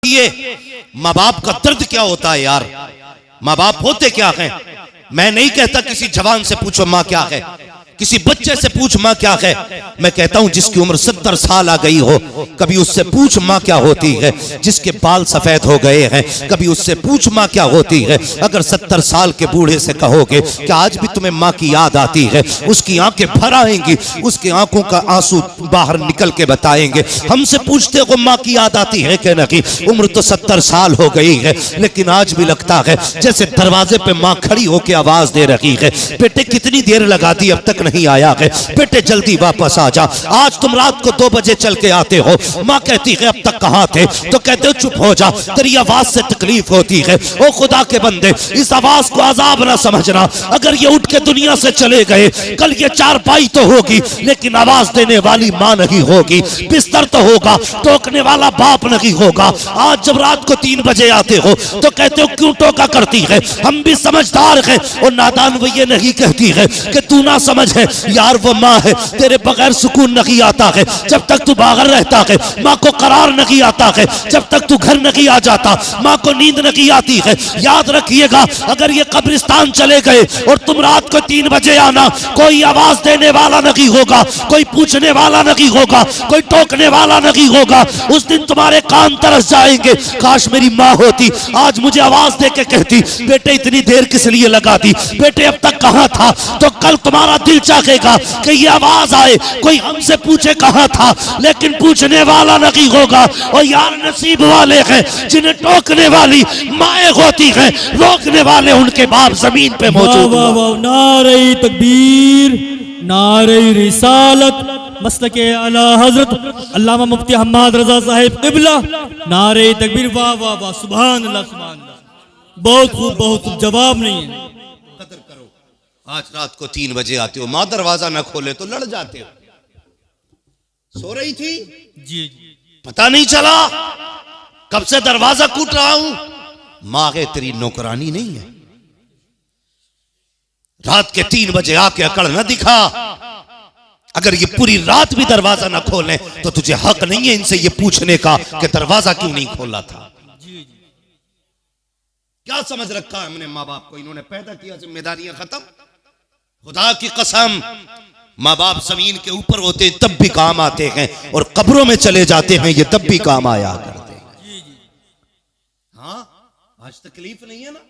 ये माँ बाप का दर्द क्या होता है यार। माँ बाप होते क्या हैं। मैं नहीं कहता किसी जवान से पूछो माँ क्या है, किसी बच्चे से पूछ माँ क्या है। मैं कहता हूं जिसकी उम्र 70 साल आ गई हो, कभी उससे पूछ माँ क्या होती है। जिसके बाल सफेद हो गए हैं, कभी उससे पूछ माँ क्या होती है। अगर 70 साल के बूढ़े से कहोगे कि आज भी तुम्हें माँ की याद आती है, उसकी आंखें भर आएंगी, उसकी आंखों का आंसू बाहर निकल के बताएंगे। हमसे पूछते हो माँ की याद आती है कि नहीं। उम्र तो 70 साल हो गई है, लेकिन आज भी लगता है जैसे दरवाजे पे माँ खड़ी होकर आवाज दे रही है, बेटे कितनी देर लगा दी, अब तक नहीं आया है, बेटे जल्दी वापस आ जा। आज तुम रात को 2 बजे चल के आते हो, माँ कहती है अब तक कहाँ थे, तो कहते हो चुप हो जा, तेरी आवाज से तकलीफ होती है। ओ खुदा के बंदे, इस आवाज को अजाब ना समझना। अगर ये उठ के दुनिया से चले गए, कल ये चारपाई तो होगी, लेकिन आवाज देने वाली माँ नहीं होगी। बिस्तर तो होगा, टोकने वाला बाप नहीं होगा। आज जब रात को 3 बजे आते हो तो कहते हो क्यों टोका करती है, हम भी समझदार हैं। और नादान वो ये नहीं कहती है कि तू ना समझ है यार, वो माँ है, तेरे बगैर सुकून नहीं आता है। जब तक तू बाहर रहता है माँ को करार नहीं आता है, जब तक तू घर नहीं आ जाता माँ को नींद नहीं आती है। याद रखिएगा, अगर ये कब्रिस्तान चले गए और तुम रात को 3 बजे आना, कोई आवाज देने वाला नहीं होगा, कोई पूछने वाला नहीं होगा, कोई टोकने वाला नहीं होगा। उस दिन तुम्हारे कान तरस जाएंगे, काश मेरी माँ होती, आज मुझे आवाज दे के कहती बेटे इतनी देर किस लिए लगा दी, बेटे अब तक कहाँ था। तो कल तुम्हारा दिल चाहेगा कि ये आवाज आए, कोई हमसे पूछे कहाँ था, लेकिन पूछने वाला नहीं होगा। और यार नसीब वाले हैं जिन्हें टोकने वाली माएँ होती हैं, रोकने वाले उनके बाप जमीन पे मौजूद। नारे तकबीर, नारे रिसालत, मसलके आला हजरत अल्लामा मुफ्ती हम्माद रजा साहिब क़िबला, नारे तकबीर। वाह वाह वाह, सुभान अल्लाह सुभान अल्लाह। बहुत खूब, बहुत खूब, जवाब नहीं है। कदर करो, आज रात को 3 बजे आते हो, माँ दरवाजा ना खोले तो लड़ जाते हो। सो रही थी जी, पता नहीं चला, कब से दरवाजा कूट रहा हूं। माँ के तेरी नौकरानी नहीं है, रात के 3 बजे आके अकड़ न दिखा। अगर ये पूरी रात भी दरवाजा ना खोले तो तुझे हक नहीं है इनसे ये पूछने का कि दरवाजा क्यों नहीं खोला था। क्या समझ रखा है हमने माँ बाप को, इन्होंने पैदा किया, जिम्मेदारियां खत्म। खुदा की कसम, माँ बाप जमीन के ऊपर होते तब भी काम आते हैं, और कब्रों में चले जाते हैं ये तब भी काम आया करते हैं। हाँ, आज तकलीफ नहीं है ना,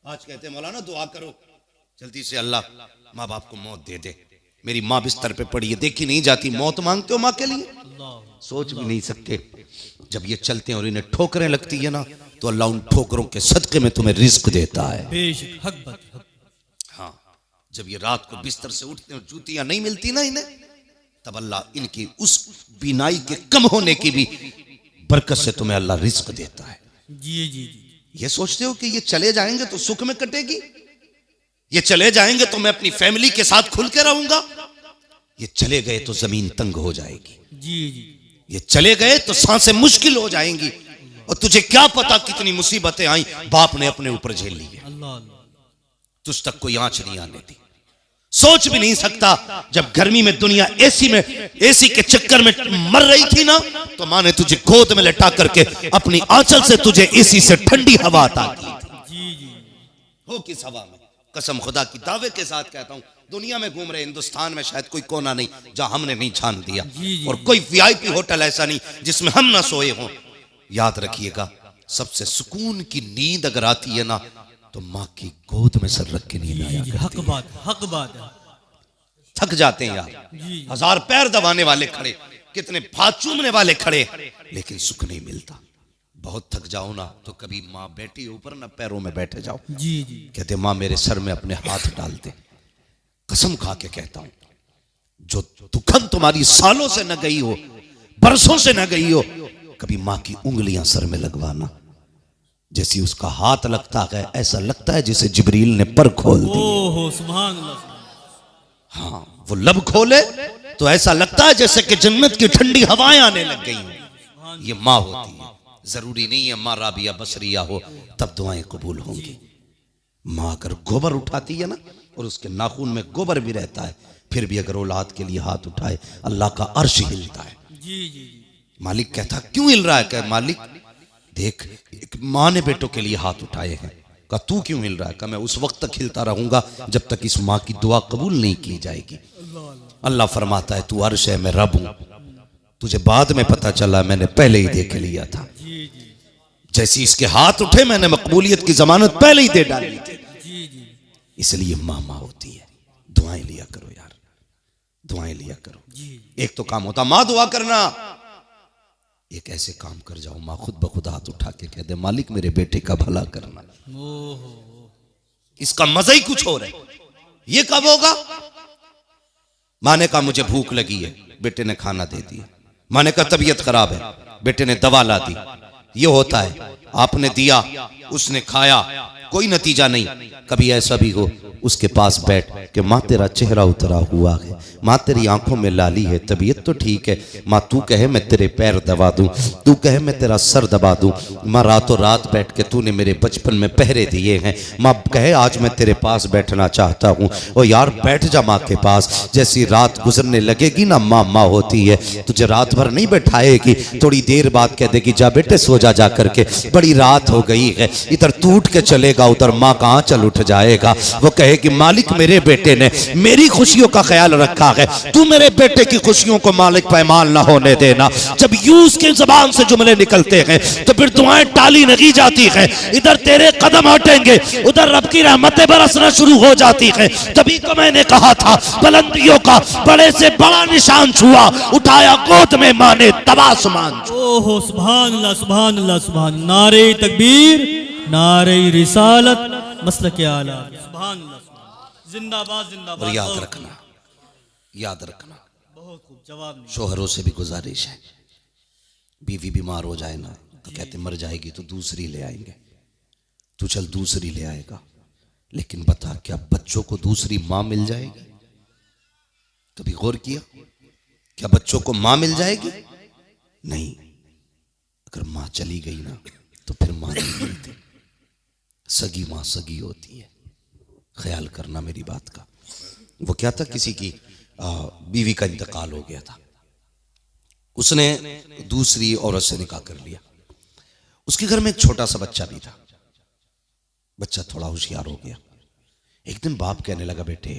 आज कहते हैं मौलाना दुआ करो जल्दी से अल्लाह माँ बाप को मौत दे दे। मेरी माँ बिस्तर पे पड़ी है, देखी नहीं जाती, मौत मांगते हो माँ के लिए, सोच भी नहीं सकते। जब ये चलते हैं और इन्हें ठोकरें लगती है ना, तो अल्लाह उन ठोकरों के सदके में तुम्हें रिज्क देता है। हाँ, जब ये रात को बिस्तर से उठते हैं और जूतियां नहीं मिलती ना इन्हें, तब अल्लाह इनकी उस बीनाई के कम होने की भी बरकत से तुम्हें अल्लाह रिज्क देता है। जी जी जी। ये सोचते हो कि ये चले जाएंगे तो सुख में कटेगी, ये चले जाएंगे तो मैं अपनी फैमिली के साथ खुल के रहूंगा। ये चले गए तो जमीन तंग हो जाएगी। जी जी। ये चले गए तो सांसें मुश्किल हो जाएंगी। और तुझे क्या पता कितनी मुसीबतें आई बाप ने अपने ऊपर झेल ली है, तुझ तक कोई आंच नहीं आने दी। सोच भी नहीं सकता, जब गर्मी में दुनिया एसी के चक्कर में मर रही थी ना, तो माँ ने तुझे गोद में लटा करके अपनी आंचल से तुझे एसी से ठंडी हवा अता की थी। हो किस हवा में, कसम खुदा की दावे के साथ कहता हूं, दुनिया में घूम रहे हिंदुस्तान में शायद कोई कोना नहीं जहां हमने नहीं छान दिया, और कोई वीआईपी होटल ऐसा नहीं जिसमें हम ना सोए हों। याद रखिएगा, सबसे सुकून की नींद अगर आती है ना, तो माँ की गोद में सर रख के नींद आया करती है। हक बात, हक बात है। थक जाते हैं यार, 1000 पैर दबाने वाले खड़े, कितने हाथ चूमने वाले खड़े, लेकिन सुख नहीं मिलता। बहुत थक जाओ ना तो कभी माँ बैठी ऊपर ना पैरों में बैठे जाओ। जी जी। कहते माँ मेरे सर में अपने हाथ डाल दे। कसम खा के कहता हूं, जो दुखन तुम्हारी सालों से न गई हो, बरसों से न गई हो, कभी माँ की उंगलियां सर में लगवाना। जैसी उसका हाथ लगता है ऐसा लगता है जैसे जिब्रील ने पर खोल दी। ओहो सुभान अल्लाह। हाँ, वो लब खोले तो ऐसा लगता है जैसे कि जन्नत की ठंडी हवाएं आने लग गई। ये माँ होती है, जरूरी नहीं है माँ राबिया बसरिया हो तब दुआएं कबूल होंगी। माँ अगर गोबर उठाती है ना, और उसके नाखून में गोबर भी रहता है, फिर भी अगर औलाद के लिए हाथ उठाए अल्लाह का अर्श हिलता है। जी जी। मालिक कहता क्यों हिल रहा है, कह मालिक देख, एक माँ ने बेटों के लिए हाथ उठाए हैं। कहा तू क्यों हिल रहा है? कहा मैं उस वक्त तक हिलता रहूंगा जब तक इस माँ की दुआ कबूल नहीं की जाएगी। अल्लाह फरमाता है तू अर्श है, मैं रब हूं। तुझे बाद में पता चला, मैंने पहले ही देख लिया था। जैसे इसके हाथ उठे मैंने मकबूलियत की जमानत पहले ही दे डाली थी। इसलिए माँ माँ होती है। दुआएं लिया करो यार, दुआएं लिया करो। एक तो काम होता माँ दुआ करना, एक ऐसे काम कर जाओ माँ खुद ब खुद हाथ उठा के कह दे मालिक मेरे बेटे का भला करना। इसका मजा ही कुछ और है। ये कब होगा? माँ ने कहा मुझे भूख लगी है, बेटे ने खाना दे दिया। माँ ने कहा तबीयत खराब है, बेटे ने दवा ला दी। ये होता है, आपने दिया, उसने खाया, कोई नतीजा नहीं। कभी ऐसा भी हो उसके पास बैठ के माँ तेरा चेहरा उतरा हुआ है, माँ तेरी आंखों में लाली है, तबीयत तो ठीक है, माँ तू कहे मैं तेरे पैर दबा दूं, तू कहे मैं तेरा सर दबा दूं। माँ रातों रात बैठ के तूने मेरे बचपन में पहरे दिए हैं, माँ कहे आज मैं तेरे पास बैठना चाहता हूँ। ओ यार बैठ जा माँ के पास। जैसी रात गुजरने लगेगी ना, माँ माँ होती है, तुझे रात भर नहीं बैठाएगी, थोड़ी देर बाद कह देगी जा बेटे सो जा, जा करके बड़ी रात हो गई है। इधर तू उठ के चलेगा, उधर माँ कहाँ चल उठ जाएगा। वो कहे कि मालिक मेरे बेटे ने मेरी खुशियों का ख्याल रखा है, तू मेरे बेटे की खुशियों को मालिक पैमाल ना होने देना। जब यूं उसके जुबान से जुमले निकलते हैं तो फिर दुआएं टाली नहीं जाती हैं। इधर तेरे कदम हटेंगे, उधर रब की रहमतें बरसना शुरू हो जाती हैं। तभी तो मैंने कहा था बुलंदियों का बड़े से बड़ा निशान छुआ, उठाया गोद में माने तबासमान। ओहो सुभान अल्लाह सुभान अल्लाह सुभान। नारे तकबीर, नारे रिसालत, मसलके आला, सुभान अल्लाह, जिंदाबाद जिंदाबाद। और याद रखना, याद रखना, बहुत खूब जवाब नहीं। शोहरों से भी गुजारिश है, बीवी बीमार हो जाए ना तो कहते मर जाएगी तो दूसरी ले आएंगे, तू चल दूसरी ले आएगा। लेकिन बता क्या बच्चों को दूसरी माँ मिल जाएगी? कभी गौर किया? क्या बच्चों को माँ मिल जाएगी? नहीं। अगर माँ चली गई ना तो फिर माँ नहीं मिलती। सगी माँ सगी होती है, ख्याल करना मेरी बात का। वो क्या था, किसी की बीवी का इंतकाल हो गया था, उसने दूसरी औरत से निकाह कर लिया। उसके घर में एक छोटा सा बच्चा भी था। बच्चा थोड़ा होशियार हो गया। एक दिन बाप कहने लगा बेटे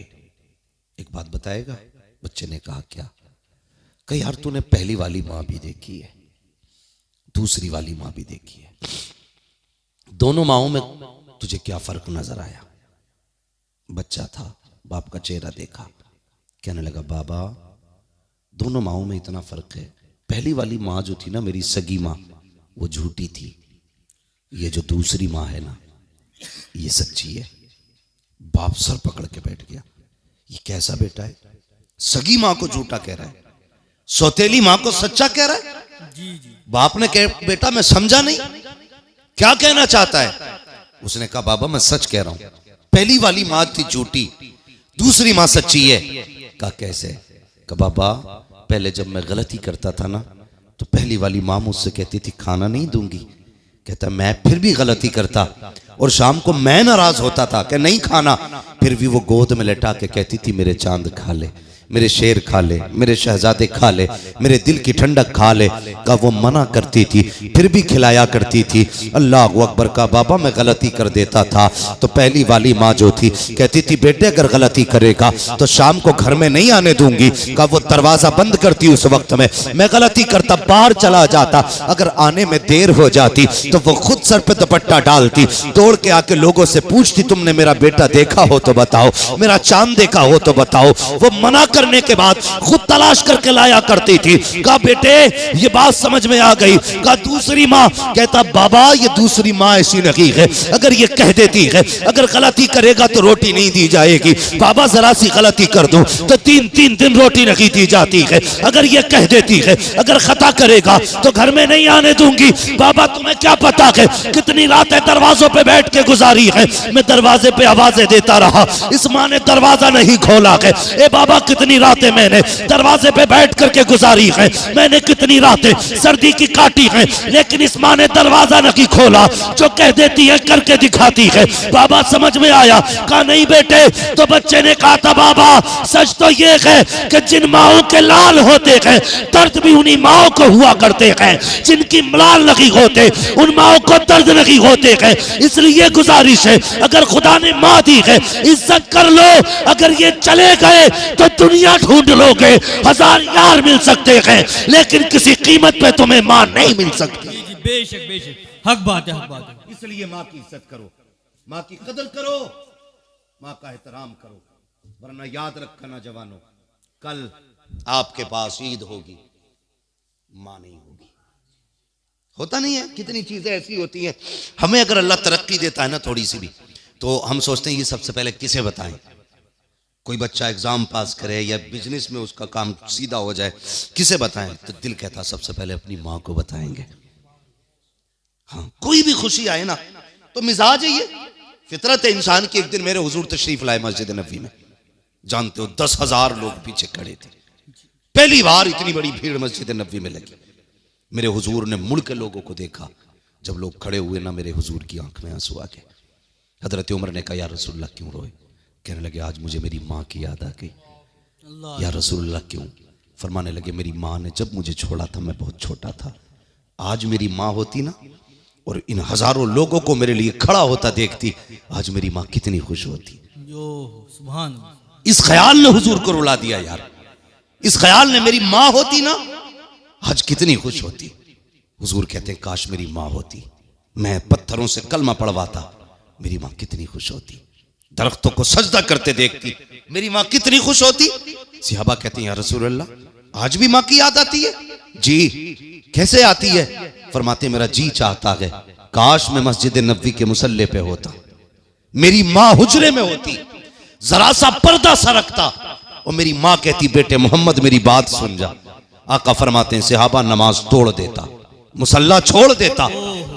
एक बात बताएगा? बच्चे ने कहा क्या? कहा यार तूने पहली वाली माँ भी देखी है, दूसरी वाली माँ भी देखी है, दोनों माँओं में तुझे क्या फर्क नजर आया? बच्चा था, बाप का चेहरा देखा, कहने लगा बाबा दोनों माँओं में इतना फर्क है। पहली वाली माँ जो थी ना मेरी सगी माँ, वो झूठी थी, ये जो दूसरी माँ है ना ये सच्ची है। बाप सर पकड़ के बैठ गया, ये कैसा बेटा है? सगी माँ को झूठा कह रहा है, सौतेली माँ को सच्चा कह रहा है। जी जी। बाप ने कहा बेटा मैं समझा नहीं, क्या कहना चाहता है? उसने कहा बाबा मैं सच कह रहा हूं, पहली वाली माँ थी झूठी, दूसरी माँ सच्ची है। कहा कैसे? कहा बाबा पहले जब मैं गलती करता था ना तो पहली वाली माँ मुझसे कहती थी खाना नहीं दूंगी, कहता मैं फिर भी गलती करता और शाम को मैं नाराज होता था कि नहीं खाना, फिर भी वो गोद में लेटा के कहती थी मेरे चांद खा ले, मेरे शेर खा ले, मेरे शहजादे खा ले, मेरे दिल की ठंडक खा ले। का वो मना करती थी फिर भी खिलाया करती थी। अल्लाह अकबर। का बाबा मैं गलती कर देता था तो पहली वाली माँ जो थी कहती थी बेटे अगर गलती करेगा तो शाम को घर में नहीं आने दूंगी। का वो दरवाजा बंद करती उस वक्त में, मैं गलती करता बाहर चला जाता, अगर आने में देर हो जाती तो वो खुद सर पे दुपट्टा डालती, दौड़ के आके लोगों से पूछती तुमने मेरा बेटा देखा हो तो बताओ, मेरा चांद देखा हो तो बताओ। वो मना करने के बाद खुद तलाश करके लाया करती थी। कहा बेटे ये बात समझ में आ गई? कहा दूसरी माँ। कहता बाबा ये दूसरी माँ ऐसी नहीं है, अगर ये कह देती है अगर गलती करेगा तो रोटी नहीं दी जाएगी, बाबा जरा सी गलती कर दूं तो 3-3 दिन रोटी नहीं दी जाती है, अगर ये कह देती है अगर खता करेगा तो घर में नहीं आने दूंगी। बाबा तुम्हें क्या पता है कितनी रातें दरवाजों पे बैठ के गुजारी है, मैं दरवाजे पे आवाजें देता रहा, इस माँ ने दरवाजा नहीं खोला है। ए बाबा कितनी कितनी रातें मैंने दरवाजे पे बैठ करके गुजारी है, मैंने कितनी रातें सर्दी की काटी है, लेकिन इस माँ ने दरवाजा नहीं खोला। जो कह देती है करके दिखाती है। बाबा समझ में आया? कहा नहीं बेटे। तो बच्चे ने कहा था बाबा सच तो ये है कि जिन माओं के लाल होते हैं दर्द भी उन्हीं माओं को हुआ करते हैं, जिनकी लाल नहीं होते उन माओं को दर्द नहीं होते हैं। इसलिए गुजारिश है, अगर खुदा ने माँ दी है इज्जत कर लो, अगर ये चले गए तो दुनिया ढूंढ लोगे, 1000 यार मिल सकते हैं लेकिन किसी कीमत पे तुम्हें माँ नहीं मिल सकती। बेशक बेशक, हक बात है, हक बात है। इसलिए माँ की इज्जत करो, माँ की कदर करो, माँ का एहतराम करो, वरना याद रखना जवानों, कल आपके पास ईद होगी, माँ नहीं होगी। होता नहीं है? कितनी चीजें ऐसी होती हैं, हमें अगर अल्लाह तरक्की देता है ना थोड़ी सी भी, तो हम सोचते हैं ये सबसे पहले किसे बताएं। कोई बच्चा एग्जाम पास करे या बिजनेस में उसका काम सीधा हो जाए, किसे बताएं? तो दिल कहता सबसे पहले अपनी माँ को बताएंगे। हाँ, कोई भी खुशी आए ना तो मिजाज है ये, फितरत है इंसान की। एक दिन मेरे हुजूर तशरीफ लाए मस्जिद नबवी में, जानते हो 10,000 लोग पीछे खड़े थे। पहली बार इतनी बड़ी भीड़ मस्जिद नबवी में लगी। मेरे हुजूर ने मुड़ के लोगों को देखा, जब लोग खड़े हुए ना मेरे हुजूर की आंख में आंसू आ गए। हजरत उमर ने कहा या रसूलुल्लाह क्यों रोए? कहने लगे आज मुझे मेरी माँ की याद आ गई। या रसूलुल्लाह क्यों? फरमाने लगे मेरी माँ ने जब मुझे छोड़ा था मैं बहुत छोटा था, आज मेरी माँ होती ना और इन हजारों लोगों को मेरे लिए खड़ा होता देखती, आज मेरी माँ कितनी खुश होती। सुभान। इस ख्याल ने हुजूर को रुला दिया यार। इस ख्याल ने मेरी माँ होती ना आज कितनी खुश होती। हुजूर कहते हैं काश मेरी माँ होती, मैं पत्थरों से कलमा पढ़वाता, मेरी माँ कितनी खुश होती। दरख्तों को सजदा करते देखती, मेरी माँ कितनी खुश होती। सहाबा कहते हैं या रसूल अल्लाह आज भी माँ की याद आती है? जी। कैसे आती है? फरमाते मेरा जी चाहता है काश मैं मस्जिद नबवी के मुसल्ले पे होता, मेरी माँ हुजरे में होती, जरा सा पर्दा सरकता और मेरी माँ कहती बेटे मोहम्मद मेरी बात सुन जा। आका फरमाते हैं सहाबा नमाज तोड़ देता, मुसल्ला छोड़ देता,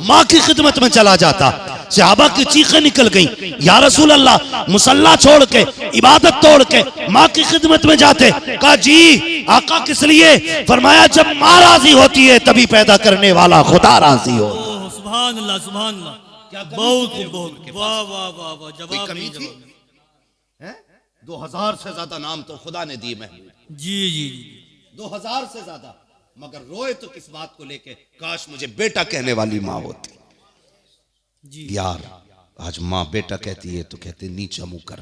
माँ की खिदमत में चला जाता। सहाबा की चीखें निकल गई या रसूल अल्लाह मुसल्ला छोड़ के इबादत तोड़ के माँ की खिदमत में जाते? कहा जी। आका किस लिए? फरमाया जब माँ राजी होती है तभी पैदा करने वाला खुदा राजी हो। सुभान अल्लाह, सुभान अल्लाह। बहुत बहुत, वाह वाह वाह वाह, जवाब कमी थी? 2000 से ज्यादा नाम तो खुदा ने दिए महमूद। जी जी, 2000 से ज्यादा, मगर रोए तो किस बात को लेके? काश मुझे बेटा कहने वाली माँ होती जी। यार आज माँ बेटा कहती है तो कहते नीचा मुंह कर,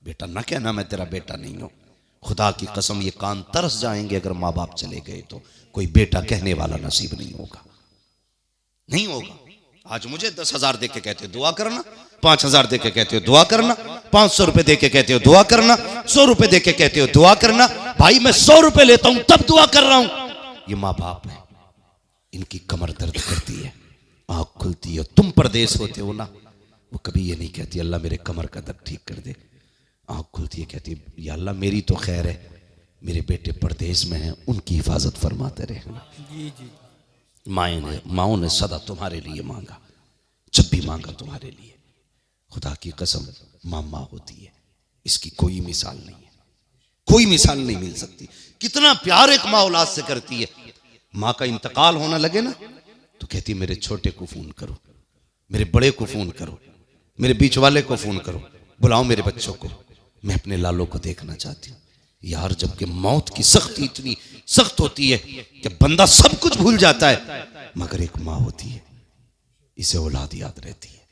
बेटा ना कहना मैं तेरा बेटा नहीं हूं। खुदा की कसम ये कान तरस जाएंगे अगर माँ बाप चले गए तो कोई बेटा कहने वाला नसीब नहीं होगा, नहीं होगा। आज मुझे 10,000 दे के कहते हो दुआ करना, 5,000 दे के कहते हो दुआ करना, 500 रुपए दे के कहते हो दुआ करना, 100 रुपए दे के कहते हो दुआ करना। भाई मैं 100 रुपए लेता हूं तब दुआ कर रहा हूं। ये माँ बाप है, इनकी कमर दर्द करती है, आंख खुलती है। तुम परदेश होते हो ना, वो कभी ये नहीं कहती अल्लाह मेरे कमर का दर्द ठीक कर दे। आंख खुलती है कहती या अल्लाह मेरी तो खैर है, मेरे बेटे परदेश में हैं उनकी हिफाजत फरमाते रहना। जी जी। माओं ने सदा तुम्हारे लिए मांगा, जब भी मांगा तुम्हारे लिए। खुदा की कसम माँ होती है, इसकी कोई मिसाल नहीं है, कोई मिसाल नहीं मिल सकती। कितना प्यार एक माँ औलाद से करती है। माँ का इंतकाल होने लगे ना तो कहती मेरे छोटे को फोन करो, मेरे बड़े को फोन करो, मेरे बीच वाले को फोन करो, बुलाओ मेरे बच्चों को, मैं अपने लालों को देखना चाहती हूँ। यार जबकि मौत की सख्ती इतनी सख्त होती है कि बंदा सब कुछ भूल जाता है, मगर एक माँ होती है, इसे औलाद याद रहती है,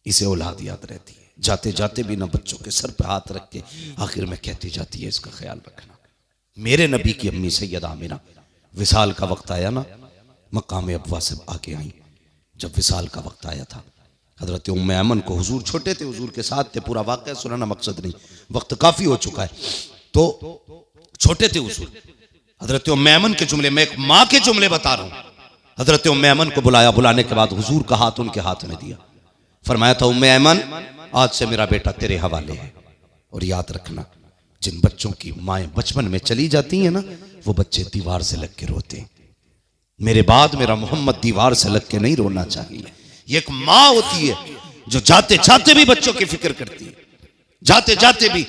इसे औलाद याद रहती है। जाते जाते भी ना बच्चों के सर पे हाथ रख के आखिर में कहती जाती है इसका ख्याल रखना। मेरे नबी की अम्मी सैयदा आमिना विसाल का वक्त आया ना, मकाम अबवा से आके आई। जब विसाल का वक्त आया था हजरत उम्मे ऐमन को, हुजूर छोटे थे, हुजूर के साथ थे, पूरा वाक़या सुनाना मकसद नहीं, वक्त काफी हो चुका है, तो छोटे थे हुजूर। हजरत उम्मे ऐमन के जुमले, मैं एक माँ के जुमले बता रहा हूँ। हजरत उम्मे ऐमन को बुलाया, बुलाने के बाद हुजूर का हाथ उनके हाथ में दिया, फरमाया था उम्मे ऐमन आज से मेरा बेटा तेरे हवाले है, और याद रखना जिन बच्चों की माएँ बचपन में चली जाती हैं ना, वो बच्चे दीवार से लग के रोते हैं। मेरे बाद मेरा मोहम्मद दीवार से लग के नहीं रोना चाहिए। ये एक माँ होती है जो जाते जाते भी बच्चों की फिक्र करती है, जाते जाते भी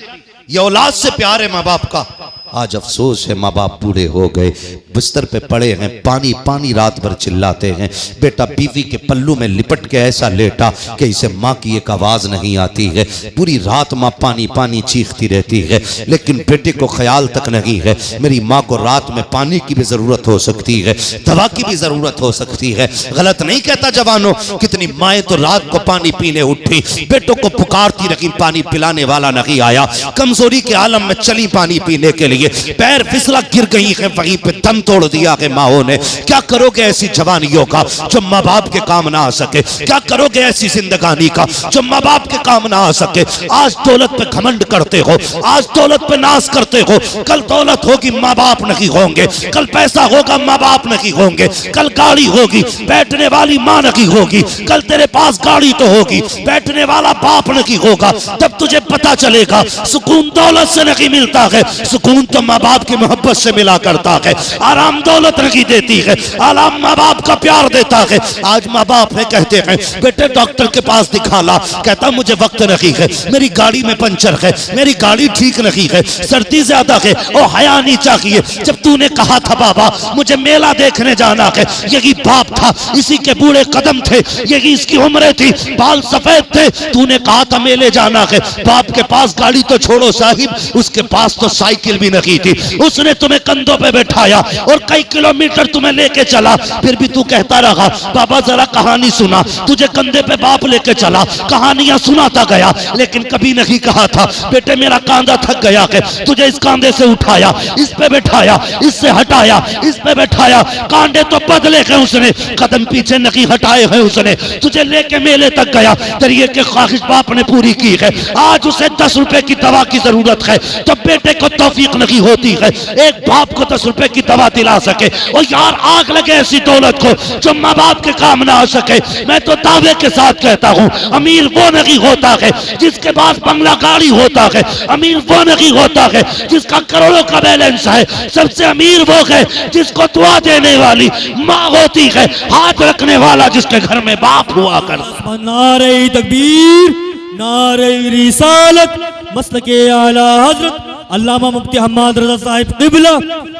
ये औलाद से प्यार है माँ बाप का। आज अफसोस है माँ बाप बूढ़े हो गए, बिस्तर पे पड़े हैं, पानी पानी रात भर चिल्लाते हैं। बेटा बीवी के पल्लू में लिपट के ऐसा लेटा कि इसे माँ की एक आवाज नहीं आती है। पूरी रात माँ पानी पानी चीखती रहती है, लेकिन बेटे को ख्याल तक नहीं है मेरी माँ को रात में पानी की भी जरूरत हो सकती है, दवा की भी जरूरत हो सकती है। गलत नहीं कहता जवानों, कितनी माएँ तो रात को पानी पीने उठी, बेटों को पुकारती रही, पानी पिलाने वाला नहीं आया। कमजोरी के आलम में चली पानी पीने के लिए, पैर फिसला गिर गई है, वहीं पे दम तोड़ दिया है माओ ने। क्या करोगे ऐसी जवानियों का जो माँ बाप के काम ना आ सके? क्या करोगे ऐसी जिंदगानी का जो माँ बाप के काम ना आ सके? आज दौलत पे घमंड करते हो, आज दौलत पे नाश करते हो, कल दौलत होगी माँ बाप नहीं होंगे, कल पैसा होगा माँ बाप नहीं होंगे, कल गाड़ी होगी बैठने वाली माँ नहीं होगी, कल तेरे पास गाड़ी तो होगी बैठने वाला बाप नहीं होगा। तब तुझे पता चलेगा सुकून दौलत से नहीं मिलता है, सुकून तो माँ बाप की मोहब्बत से मिला करता है। आराम दौलत नहीं देती है, आराम माँ बाप का प्यार देता है। आज माँ बाप है कहते हैं बेटे डॉक्टर के पास दिखा ला, कहता मुझे वक्त नहीं है, मेरी गाड़ी में पंचर है, मेरी गाड़ी ठीक नहीं है, सर्दी ज्यादा है, ओ हया नहीं चाहिए। जब तूने कहा था बाबा मुझे मेला देखने जाना है, यही बाप था, इसी के बूढ़े कदम थे, यही इसकी उम्रें थी, बाल सफेद थे, तूने कहा था मेले जाना है। बाप के पास गाड़ी तो छोड़ो साहिब, उसके पास तो साइकिल भी नहीं थी, उसने तुम्हें कंधों पे बैठाया और कई किलोमीटर तुम्हें लेके चला, फिर भी तू कहता रहा बाबा जरा कहानी सुना। तुझे कंधे पे बाप लेके चला, कहानियां सुनाता गया, लेकिन कभी नहीं कहा था बेटे मेरा कांधा थक गया है, तुझे इस कांधे से उठाया, इस पे बैठाया, इससे हटाया, इस पे बैठाया, कांधे तो बदले हैं उसने, कदम पीछे नहीं हटाए हैं उसने, तुझे लेके मेले तक गया, तेरी एक ख्वाहिश बाप ने पूरी की है। आज उसे 10 रुपए की दवा की जरूरत है तो बेटे को तौफीक नहीं होती है एक बाप को 10 रुपए की दवा दिला सके। और यार आग लगे ऐसी दौलत को जो माँ बाप के काम ना आ सके। मैं तो दावे के साथ कहता हूँ अमीर वो नहीं होता है जिसके पास बंगला गाड़ी होता है, अमीर वो नहीं होता है जिसका करोड़ों का बैलेंस है, सबसे अमीर वो है जिसको दुआ देने वाली माँ होती है, हाथ रखने वाला जिसके घर में बाप हुआ करता। नारे तकबीर, नारे रिसालत, मसलके आला हजरत अल्लामा मुफ्ती हम्माद रजा साहिब क़िबला,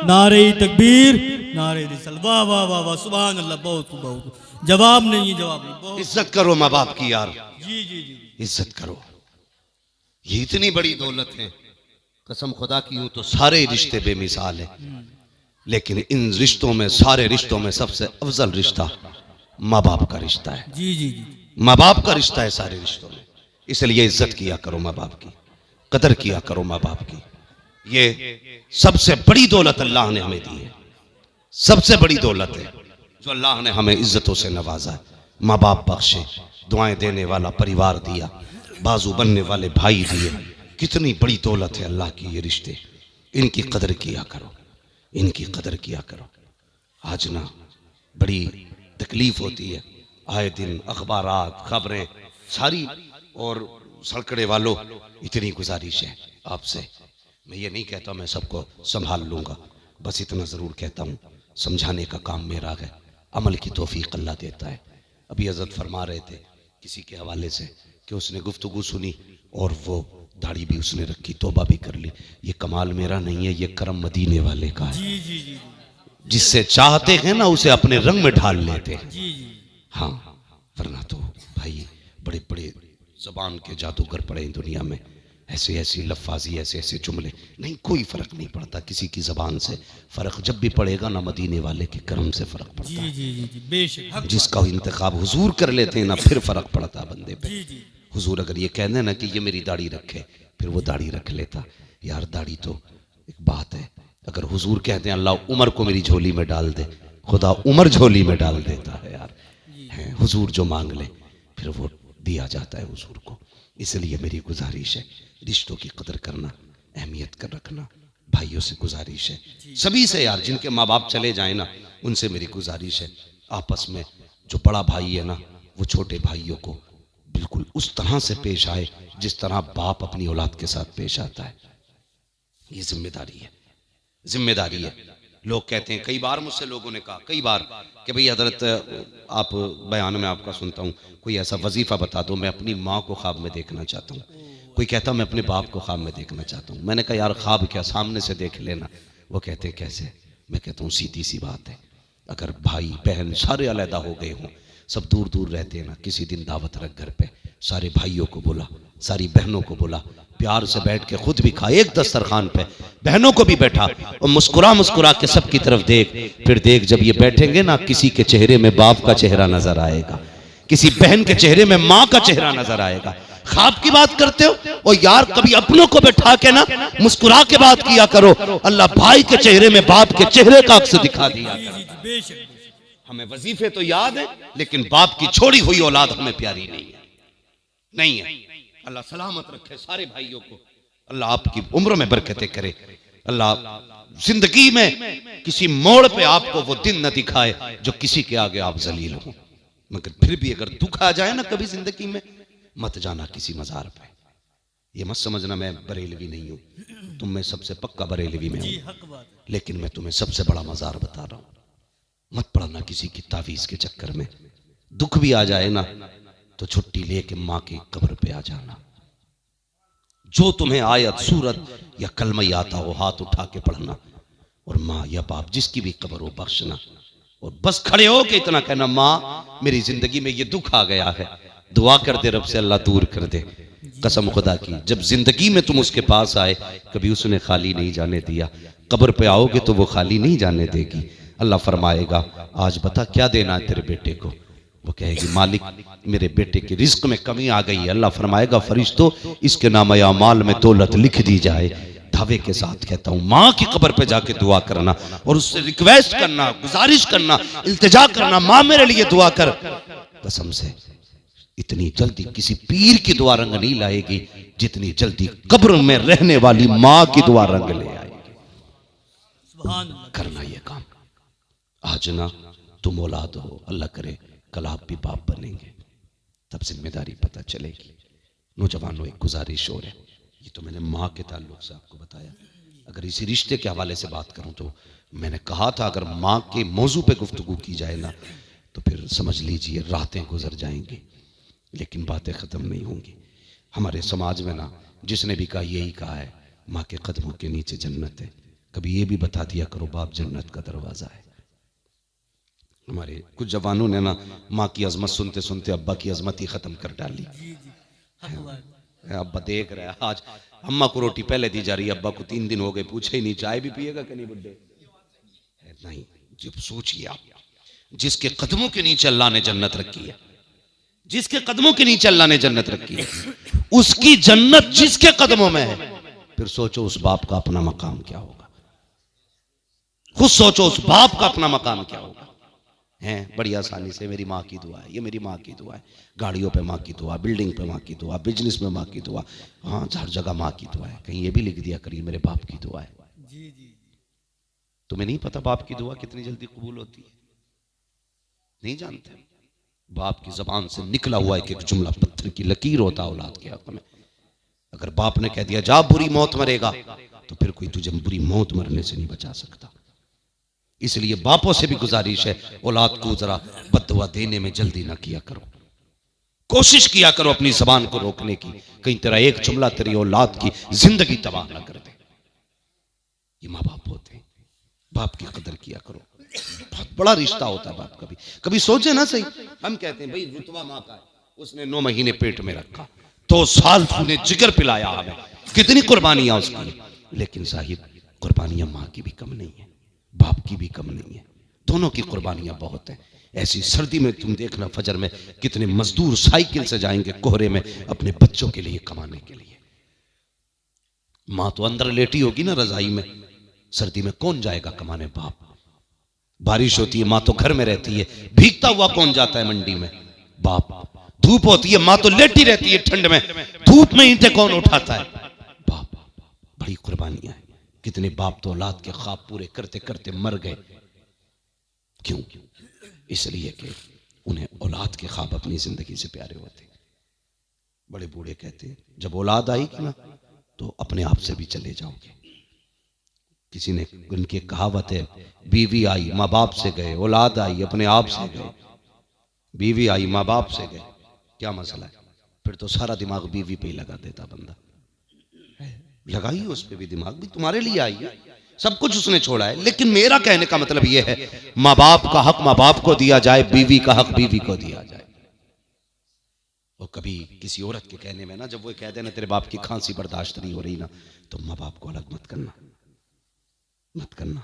नारे तकबीर, नारे रिसालत। वाह वाह वाह वाह, सुभान अल्लाह। बहुत बहुत जवाब नहीं है, जवाब नहीं। इज्जत करो माँ बाप की यार, जी जी जी, इज्जत करो, ये इतनी बड़ी दौलत है, कसम खुदा की हूं तो सारे रिश्ते बेमिसाल है, लेकिन इन रिश्तों में, सारे रिश्तों में सबसे अफजल रिश्ता माँ बाप का रिश्ता है। जी जी जी, माँ बाप का रिश्ता है सारे रिश्तों में, इसलिए इज्जत किया करो माँ बाप की, कदर किया करो माँ बाप की। ये सबसे बड़ी दौलत अल्लाह ने हमें दी है, सबसे बड़ी दौलत है जो अल्लाह ने हमें इज्जतों से नवाजा है। माँ बाप बख्शे, दुआएं देने वाला परिवार दिया, बाजू बनने वाले भाई दिए, कितनी बड़ी दौलत है अल्लाह की ये रिश्ते। इनकी कदर किया करो, इनकी कदर किया करो। आज ना बड़ी तकलीफ होती है, आए दिन अखबारात, खबरें सारी, और सड़कड़े वालों इतनी गुजारिश है आपसे, मैं ये नहीं कहता मैं सबको संभाल लूँगा, बस इतना ज़रूर कहता हूँ समझाने का काम मेरा है, अमल की तौफीक अल्लाह देता है। अभी हज़रत फरमा रहे थे किसी के हवाले से कि उसने गुफ्तगू सुनी और वो दाढ़ी भी उसने रखी, तौबा भी कर ली। ये कमाल मेरा नहीं है, ये करम मदीने वाले का है। जी जी जी, जिससे चाहते हैं ना उसे अपने रंग में ढाल लेते हैं। जी जी, हाँ, वरना तो भाई बड़े बड़े ज़बान के जादूगर पड़े हैं दुनिया में, ऐसे ऐसी लफ्फाजी, ऐसे ऐसे जुमले, नहीं कोई फ़र्क नहीं पड़ता किसी की ज़बान से। फ़र्क जब भी पड़ेगा ना मदीने वाले के करम से फ़र्क पड़ता जी है। जी जी जी, बेशक। जिसका इंतखाब हुजूर कर लेते हैं ना, फिर फ़र्क पड़ता बंदे पे। जी जी, हुजूर अगर ये कहने ना कि ये मेरी दाढ़ी रखे, फिर वो दाढ़ी रख लेता। यार दाढ़ी तो एक बात है, अगर हुजूर कहते हैं अल्लाह उमर को मेरी झोली में डाल दे, खुदा उमर झोली में डाल देता है यार। है हुजूर जो मांग ले फिर वो दिया जाता है हुजूर को। इसलिए मेरी गुजारिश है रिश्तों की कदर करना, अहमियत कर रखना। भाइयों से गुजारिश है, सभी से यार, जिनके माँ बाप चले जाए ना उनसे मेरी गुजारिश है, आपस में जो बड़ा भाई है ना वो छोटे भाइयों को बिल्कुल उस तरह से पेश आए जिस तरह बाप अपनी औलाद के साथ पेश आता है। ये जिम्मेदारी है, जिम्मेदारी है। लोग कहते हैं, कई बार मुझसे लोगों ने कहा कई बार कि भाई हजरत आप बयान में आपका सुनता हूँ, कोई ऐसा वजीफा बता दो, मैं अपनी माँ को ख्वाब में देखना चाहता हूँ। कोई कहता मैं अपने बाप को ख्वाब में देखना चाहता हूँ। मैंने कहा यार ख्वाब क्या, सामने से देख लेना। वो कहते कैसे? मैं कहता हूँ सीधी सी बात है, अगर भाई बहन सारे अलहदा हो गए हों, सब दूर दूर रहते हैं ना, किसी दिन दावत रख घर पे, सारे भाइयों को बुला, सारी बहनों को बुला, प्यार से बैठ के खुद भी खा, एक दस्तरखान पे बहनों को भी बैठा और मुस्कुरा मुस्कुरा के सबकी तरफ देख। फिर देख जब ये बैठेंगे ना, किसी के चेहरे में बाप का चेहरा नजर आएगा, किसी बहन के चेहरे में माँ का चेहरा नजर आएगा। ख्वाब की बात करते हो, और यार कभी अपनों को बैठा के ना मुस्कुरा के बात किया करो। अल्लाह भाई के चेहरे में बाप के चेहरे का अक्स दिखा दिया। हमें वजीफे तो याद है, लेकिन बाप की छोड़ी हुई औलाद हमें प्यारी नहीं है। अल्लाह सलामत रखे सारे भाइयों को, अल्लाह आपकी उम्र में बरकतें करे, अल्लाह जिंदगी में किसी मोड़ पे आपको वो दिन न दिखाए जो किसी के आगे आप जलील हो। मगर फिर भी अगर दुख आ जाए ना कभी जिंदगी में, मत जाना किसी मजार पे। ये मत समझना मैं बरेलवी नहीं हूं, तुम में सबसे पक्का बरेलवी में हूं, लेकिन मैं तुम्हें सबसे बड़ा मजार बता रहा हूं। मत पड़ना किसी की तावीज के चक्कर में। दुख भी आ जाए ना तो छुट्टी लेके माँ की कब्र पे आ जाना। जो तुम्हें आयत सूरत या कलमा आता हो हाथ उठा के पढ़ना, और माँ या बाप जिसकी भी कब्र हो बख्शना, और बस खड़े हो के इतना कहना, माँ मेरी जिंदगी में ये दुख आ गया है, दुआ कर दे रब से अल्लाह दूर कर दे। कसम खुदा की, जब जिंदगी में तुम उसके पास आए कभी उसने खाली नहीं जाने दिया, कब्र पे आओगे तो वो खाली नहीं जाने देगी। अल्लाह फरमाएगा आज बता क्या देना है तेरे बेटे को। वो कहेगी मालिक मेरे बेटे के रिस्क में कमी आ गई है। अल्लाह फरमाएगा फरिश्तों इसके नाम अमाल में दौलत लिख दी जाए। दावे के साथ कहता हूं माँ की कब्र पे जाके दुआ करना और उससे रिक्वेस्ट करना, गुजारिश करना, इल्तिजा करना, माँ मेरे लिए दुआ कर। कसम से इतनी जल्दी किसी पीर की दुआ रंग नहीं लाएगी जितनी जल्दी कब्र में रहने वाली माँ की दुआ रंग ले आएगी। करना ये काम आज ना, तुम औलाद हो, अल्लाह करे कल आप भी बाप बनेंगे, तब जिम्मेदारी पता चलेगी। नौजवानों एक गुजारिश और है, ये तो मैंने माँ के ताल्लुक से आपको बताया। अगर इसी रिश्ते के हवाले से बात करूं तो मैंने कहा था अगर माँ के मौजू पे गुफ्तगू की जाए ना तो फिर समझ लीजिए रातें गुजर जाएंगी, लेकिन बातें ख़त्म नहीं होंगी। हमारे समाज में ना जिसने भी कहा यही कहा है, माँ के कदमों के नीचे जन्नत है। कभी ये भी बता दिया करो बाप जन्नत का दरवाज़ा है। हमारे कुछ जवानों ने ना माँ की अजमत सुनते सुनते अब्बा की अजमत ही ख़त्म कर डाली। अब्बा देख रहा है आज अम्मा को रोटी पहले दी जा रही है, अब्बा को 3 दिन हो गए पूछे ही नहीं चाय भी पिएगा कि नहीं बुड्ढे। नहीं, जब सोचिए आप, जिसके कदमों के नीचे अल्लाह ने जन्नत रखी है, जिसके कदमों के नीचे अल्लाह ने जन्नत रखी है, उसकी जन्नत जिसके कदमों में है, फिर सोचो उस बाप का अपना मकाम क्या होगा। खुद सोचो उस बाप का अपना मकाम क्या होगा। हैं बड़ी आसानी से मेरी माँ की दुआ है, ये मेरी माँ की दुआ है, गाड़ियों पे माँ की दुआ, बिल्डिंग पे माँ की दुआ, बिजनेस में माँ की दुआ, हाँ हर जगह माँ की दुआ है। कहीं ये भी लिख दिया करिए मेरे बाप की दुआ है। तुम्हें नहीं पता बाप की दुआ कितनी जल्दी कबूल होती है? नहीं जानते? बाप की जबान से निकला हुआ एक एक जुमला पत्थर की लकीर होता औलाद के हक में। अगर बाप ने कह दिया जा बुरी मौत मरेगा, तो फिर कोई तुझे बुरी मौत मरने से नहीं बचा सकता। इसलिए बापों से भी गुजारिश है औलाद को जरा बद्दुआ देने में जल्दी ना किया करो, कोशिश किया करो अपनी जबान को रोकने की, कहीं तेरा एक जुमला तेरी औलाद की जिंदगी तबाह ना कर दे। ये माँ बाप होते हैं, बाप की कदर किया करो। बहुत बड़ा रिश्ता होता है बाप का भी। कभी सोचे ना सही, हम कहते हैं भाई रुतबा माँ का है, उसने 9 महीने पेट में रखा, 2 साल तूने जिगर पिलाया हमें, कितनी कुर्बानियां उसकी। लेकिन साहिब कुर्बानियां माँ की भी कम नहीं है, बाप की भी कम नहीं है, दोनों की कुर्बानियां बहुत हैं। ऐसी सर्दी में तुम देखना फजर में कितने मजदूर साइकिल से जाएंगे कोहरे में अपने बच्चों के लिए कमाने के लिए। माँ तो अंदर लेटी होगी ना रजाई में, सर्दी में कौन जाएगा कमाने? बाप। बारिश होती है माँ तो घर में रहती है, भीगता हुआ कौन जाता है मंडी में? बाप। धूप होती है माँ तो लेटी रहती है ठंड में, धूप में ईंटें कौन उठाता है? बाप। बड़ी कुर्बानियां हैं। कितने बाप तो औलाद के ख्वाब पूरे करते करते मर गए। क्यों? इसलिए कि उन्हें औलाद के ख्वाब अपनी जिंदगी से प्यारे होते। बड़े बूढ़े कहते हैं जब औलाद आएगी ना तो अपने आप से भी चले जाओगे। किसी ने उनकी कहावत है, बीवी आई माँ बाप से गए, औलाद आई अपने आप से गए। बीवी आई माँ बाप से गए, क्या मसला है? फिर तो सारा दिमाग बीवी पे ही लगा देता बंदा। लगाइए उस पर भी दिमाग, भी तुम्हारे लिए आई है, सब कुछ उसने छोड़ा है। लेकिन मेरा कहने का मतलब यह है, माँ बाप का हक माँ बाप को दिया जाए, बीवी का हक बीवी को दिया जाए। और कभी किसी औरत के कहने में ना, जब वो कह देना तेरे बाप की खांसी बर्दाश्त नहीं हो रही ना, तो माँ बाप को अलग मत करना, मत करना।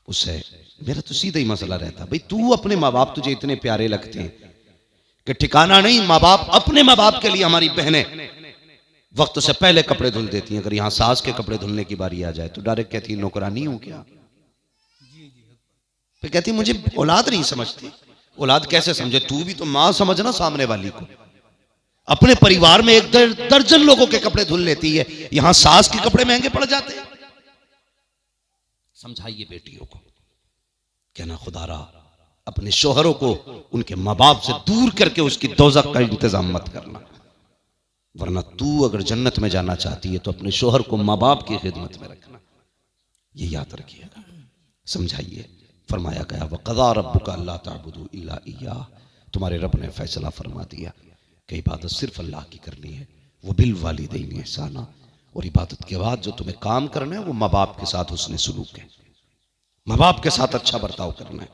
उससे मेरा तो सीधा ही मसला रहता, भाई तू अपने माँ बाप तुझे इतने प्यारे लगते हैं कि ठिकाना नहीं। माँ बाप, अपने माँ बाप के लिए हमारी बहनें वक्त से पहले कपड़े धुल देती हैं। अगर यहां सास के कपड़े धुलने की बारी आ जाए तो डायरेक्ट कहती है नौकरानी हूं क्या। फिर कहती मुझे औलाद नहीं समझती। औलाद कैसे समझे, तू भी तो मां समझना सामने वाली को। अपने परिवार में एक दर्जन लोगों के कपड़े धुल लेती है, यहां सास के कपड़े महंगे पड़ जाते हैं। समझाइए बेटियों को, कहना खुदारा अपने शोहरों को उनके माँ बाप से दूर करके उसकी दोज़ख का इंतजाम मत करना, वरना तू अगर जन्नत में जाना चाहती है तो अपने शोहर को माँ बाप की खिदमत में रखना। ये याद रखिएगा, समझाइए। फरमाया गया वक़ज़ा रब्बुका अल्ला ताबुदू इल्ला इय्याह, तुम्हारे रब ने फैसला फरमा दिया कि इबादत सिर्फ अल्लाह की करनी है। वो बिल वालिदैन ihसाना, और इबादत के बाद जो तुम्हें काम करना है वो माँ बाप के साथ हुस्न सलूक है, माँ बाप के साथ अच्छा बर्ताव करना है।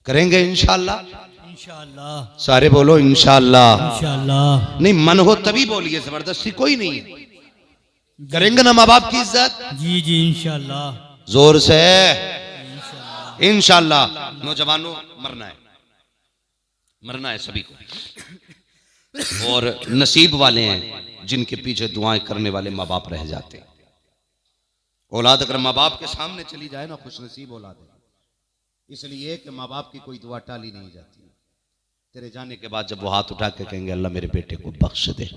करेंगे इंशाअल्लाह, इंशाअल्लाह। सारे बोलो इंशाअल्लाह। इंशाअल्लाह। नहीं मन हो तभी बोलिए, जबरदस्ती कोई नहीं है। करेंगे ना माँ बाप की इज्जत? जी जी इंशाअल्लाह। जोर से इंशाअल्लाह। नौजवानों मरना है, मरना है सभी को। और नसीब वाले हैं जिनके पीछे दुआएं करने वाले माँ बाप रह जाते हैं। औलाद अगर माँ बाप के सामने चली जाए ना, खुश नसीब औलाद है। इसलिए कि माँ बाप की कोई दुआ टाली नहीं जाती। तेरे जाने के बाद जब वो हाथ उठा के कहेंगे अल्लाह मेरे बेटे को बख्श दे,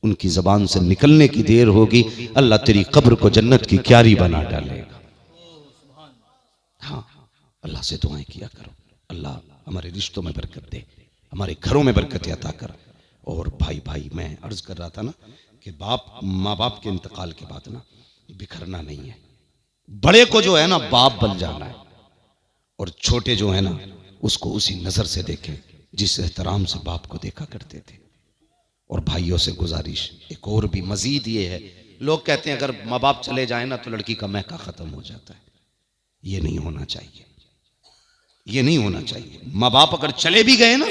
उनकी जबान से निकलने की देर होगी, अल्लाह तेरी कब्र को जन्नत की क्यारी बना डालेगा। हाँ, अल्लाह से दुआएं किया करो, अल्लाह हमारे रिश्तों में बरकत दे, हमारे घरों में बरकत अता कर। और भाई भाई मैं अर्ज कर रहा था ना कि बाप माँ बाप के इंतकाल के बाद ना बिखरना नहीं है। बड़े को जो है ना बाप बन जाना है, और छोटे जो है ना उसको उसी नजर से देखें जिस एहतराम से बाप को देखा करते थे। और भाइयों से गुजारिश एक और भी मजीद ये है, लोग कहते हैं अगर माँ बाप चले जाए ना तो लड़की का महका खत्म हो जाता है। ये नहीं होना चाहिए, ये नहीं होना चाहिए। माँ बाप अगर चले भी गए ना,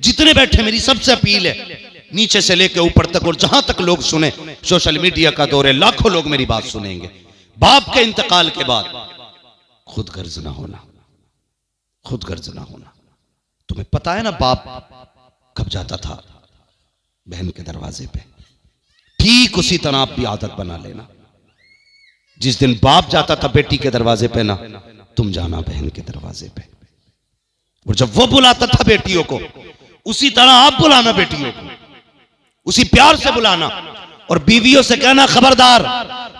जितने बैठे मेरी सबसे अपील है, नीचे से लेके ऊपर तक और जहां तक लोग सुने, सोशल मीडिया का दौर है, लाखों लोग मेरी बात सुनेंगे। बाप के इंतकाल के बाद खुद गर्ज ना होना, खुद गर्ज ना होना। तुम्हें पता है ना बाप कब जाता था बहन के दरवाजे पे, ठीक उसी तरह आप भी आदत बना लेना। जिस दिन बाप जाता था बेटी के दरवाजे पे ना, तुम जाना बहन के दरवाजे पे। और जब वो बुलाता था बेटियों को, उसी तरह आप बुलाना बेटियों को, उसी प्यार से बुलाना। और बीवियों से कहना खबरदार,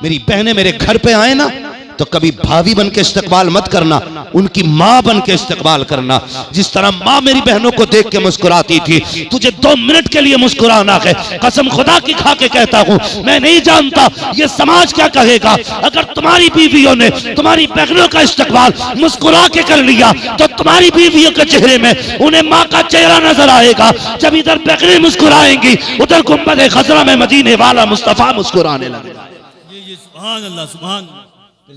मेरी बहनें मेरे घर पे आए ना तो कभी भाभी बन के इस्तकबाल मत करना, उनकी माँ बन के इस्तकबाल करना। जिस तरह माँ मेरी बहनों को देख के मुस्कुराती थी, तुझे 2 मिनट के लिए मुस्कुराना है। कसम खुदा की खा के कहता हूँ, मैं नहीं जानता ये समाज क्या कहेगा। अगर तुम्हारी बीवियों ने तुम्हारी बहनों का इस्तकबाल मुस्कुरा के कर लिया तो तुम्हारी बीवियों के चेहरे में उन्हें माँ का चेहरा नजर आएगा। जब इधर बहनें मुस्कुराएंगी, उधर गुंबद खजरा में मदीने वाला मुस्तफा मुस्कुराने लगेगा। सुभान अल्लाह, सुभान।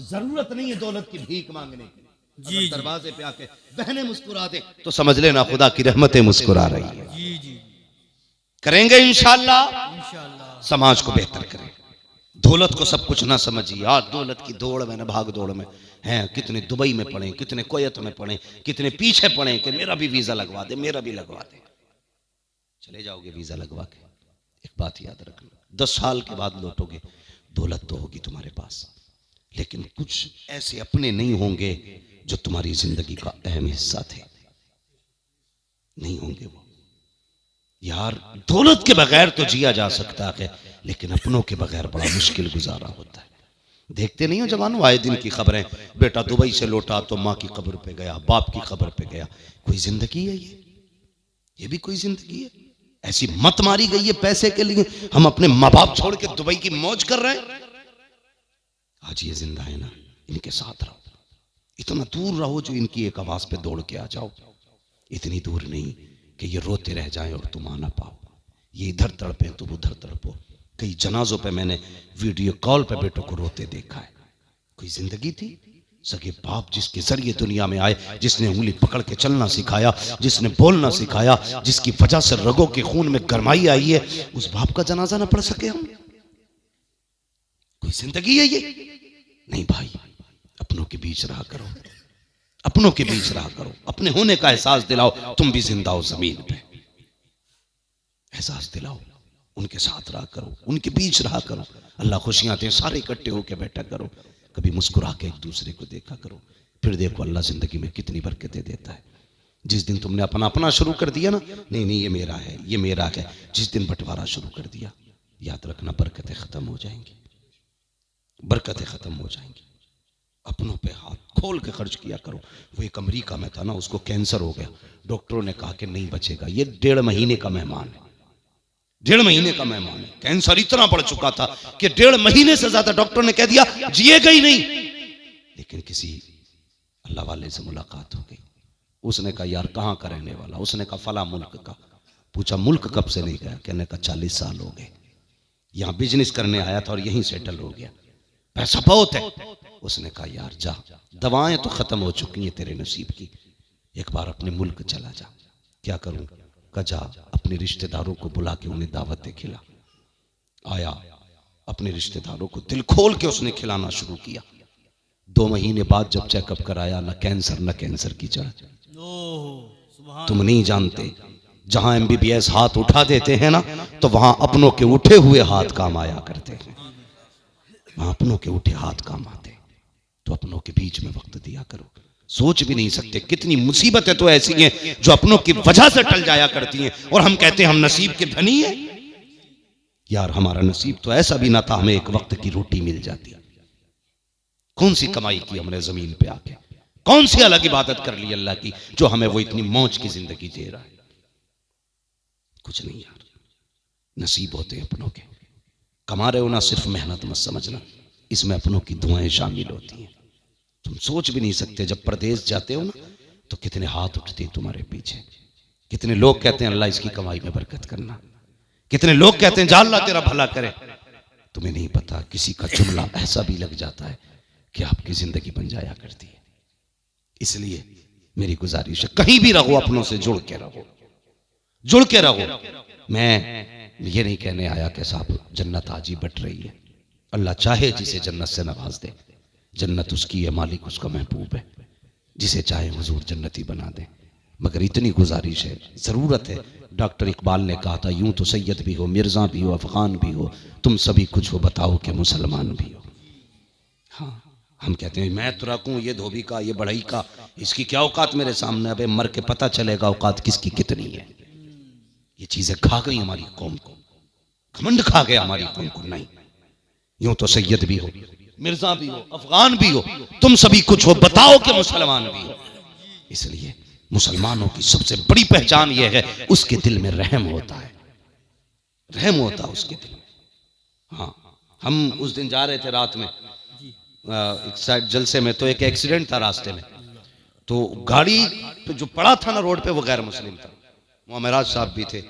जरूरत नहीं है दौलत की भीख मांगने की। जी, दरवाजे पे आके बहनें मुस्कुरा दे तो समझ लेना खुदा की रहमतें मुस्कुरा रही है। जी जी करेंगे इंशाअल्लाह, इंशाअल्लाह। समाज को बेहतर करें। दौलत को सब कुछ ना समझिए। आज दौलत की दौड़ में ना भाग दौड़ में हैं, कितने दुबई में पढ़े, कितने कुवैत में पढ़े, कितने पीछे पढ़े कि मेरा भी वीजा लगवा दे, मेरा भी लगवा दे। चले जाओगे वीजा लगवा के, एक बात याद रखना, 10 साल के बाद लौटोगे, दौलत तो होगी तुम्हारे पास, लेकिन कुछ ऐसे अपने नहीं होंगे जो तुम्हारी जिंदगी का अहम हिस्सा थे, नहीं होंगे वो। यार दौलत के बगैर तो जिया जा सकता है, लेकिन अपनों के बगैर बड़ा मुश्किल गुजारा होता है। देखते नहीं हो जवानों, आए दिन की खबरें, बेटा दुबई से लौटा तो माँ की कब्र पे गया, बाप की कब्र पे गया। कोई जिंदगी है ये भी कोई जिंदगी है? ऐसी मत मारी गई है पैसे के लिए, हम अपने माँ बाप छोड़ के दुबई की मौज कर रहे हैं। आज ये जिंदा है ना, इनके साथ रहो, इतना दूर रहो जो इनकी एक आवाज पे दौड़ के आ जाओ। इतनी दूर नहीं कि ये रोते रह जाएं और तुम आ ना पाओ, ये इधर तड़पे तुम उधर तड़पो। कई जनाजों पे मैंने वीडियो कॉल पे बेटों को रोते देखा है। कोई जिंदगी थी? सगे बाप जिसके जरिए दुनिया में आए, जिसने उंगली पकड़ के चलना सिखाया, जिसने बोलना सिखाया, जिसकी वजह से रगों के खून में गरमाई आई है, उस बाप का जनाजा ना पढ़ सके हम? कोई जिंदगी है ये? नहीं भाई, अपनों के बीच रहा करो, अपनों के बीच रहा करो, अपने होने का एहसास दिलाओ। तुम भी जिंदा हो जमीन पे, एहसास दिलाओ, उनके साथ रहा करो, उनके बीच रहा करो। अल्लाह खुशियां दे, सारे इकट्ठे होकर बैठा करो, कभी मुस्कुरा के एक दूसरे को देखा करो, फिर देखो अल्लाह जिंदगी में कितनी बरकतें देता है। जिस दिन तुमने अपना अपना शुरू कर दिया ना, नहीं नहीं ये मेरा है, ये मेरा है, जिस दिन बंटवारा शुरू कर दिया, याद रखना बरकतें खत्म हो जाएंगी, बरकतें खत्म हो जाएंगी। अपनों पे हाथ खोल के खर्च किया करो। वो एक अमेरिका में था ना, उसको कैंसर हो गया, डॉक्टरों ने कहा कि नहीं बचेगा, ये 1.5 महीने का मेहमान है, 1.5 महीने का मेहमान है। कैंसर इतना बढ़ चुका था कि 1.5 महीने से ज्यादा डॉक्टर ने कह दिया जिएगा ही नहीं। लेकिन किसी अल्लाह वाले से मुलाकात हो गई, उसने कहा यार कहाँ का रहने वाला? उसने कहा फला मुल्क का। पूछा मुल्क कब से नहीं गया? कहने का 40 साल हो गए, यहाँ बिजनेस करने आया था और यहीं सेटल हो गया, पैसा बहुत है। उसने कहा यार जा, दवाएं तो खत्म हो चुकी हैं तेरे नसीब की, एक बार अपने मुल्क चला जा। क्या करूं? कहा जा अपने रिश्तेदारों को बुला के उन्हें दावतें खिला। आया, अपने रिश्तेदारों को दिल खोल के उसने खिलाना शुरू किया। 2 महीने बाद जब चेकअप कराया, न कैंसर की जड़। तुम नहीं जानते, जहां MBBS हाथ उठा देते हैं ना, तो वहां अपनों के उठे हुए हाथ काम आया करते हैं, वहां अपनों के उठे हाथ काम आते। तो अपनों के बीच में वक्त दिया करो। सोच भी नहीं सकते कितनी मुसीबतें तो ऐसी हैं जो अपनों की वजह से टल जाया करती हैं, और हम कहते हैं हम नसीब के धनी हैं। यार हमारा नसीब तो ऐसा भी ना था, हमें एक वक्त की रोटी मिल जाती। कौन सी कमाई की हमने जमीन पे आके, कौन सी अलग इबादत कर ली अल्लाह की जो हमें वो इतनी मौज की जिंदगी दे रहा है? कुछ नहीं यार, नसीब होते अपनों के। कमा रहे हो ना, सिर्फ मेहनत मत समझना, इसमें अपनों की दुआएं शामिल होती हैं। तुम सोच भी नहीं सकते, जब परदेश जाते हो ना तो कितने हाथ उठते हैं तुम्हारे पीछे, कितने लोग कहते हैं अल्लाह इसकी कमाई में बरकत करना, कितने लोग कहते हैं जा अल्लाह तेरा भला करे। तुम्हें नहीं पता किसी का जुमला ऐसा भी लग जाता है कि आपकी जिंदगी बन जाया करती है। इसलिए मेरी गुजारिश है, कहीं भी रहो अपनों से जुड़ के रहो, जुड़ के रहो। मैं ये नहीं कहने आया कि साहब जन्नत आज ही बट रही है, अल्लाह चाहे जिसे जन्नत से नवाज दे, जन्नत उसकी है, मालिक उसका महबूब है, जिसे चाहे हुजूर जन्नती बना दे। मगर इतनी गुजारिश है, जरूरत है। डॉक्टर इकबाल ने कहा था यूं तो सैयद भी हो, मिर्जा भी हो, अफगान भी हो, तुम सभी कुछ हो, बताओ कि मुसलमान भी हो। हाँ, हम कहते हैं मैं तो रखूं ये धोबी का, ये बढ़ई का, इसकी क्या औकात मेरे सामने, अबे मर के पता चलेगा औकात किसकी कितनी है। ये चीजें खा गई हमारी कौम को, घमंड खा गया हमारी कौम को। नहीं, यूं तो सैयद भी हो, मिर्जा भी हो, अफगान भी हो, तुम सभी कुछ हो, बताओ कि मुसलमान भी हो। इसलिए मुसलमानों की सबसे बड़ी पहचान यह है उसके दिल में रहम होता है, रहम होता है उसके दिल में। हाँ, हम उस दिन जा रहे थे रात में एक साइड जलसे में, तो एक एक्सीडेंट था रास्ते में, तो गाड़ी पे जो पड़ा था ना रोड पे वो गैर मुस्लिम था, मोहम्मद साहब भी थे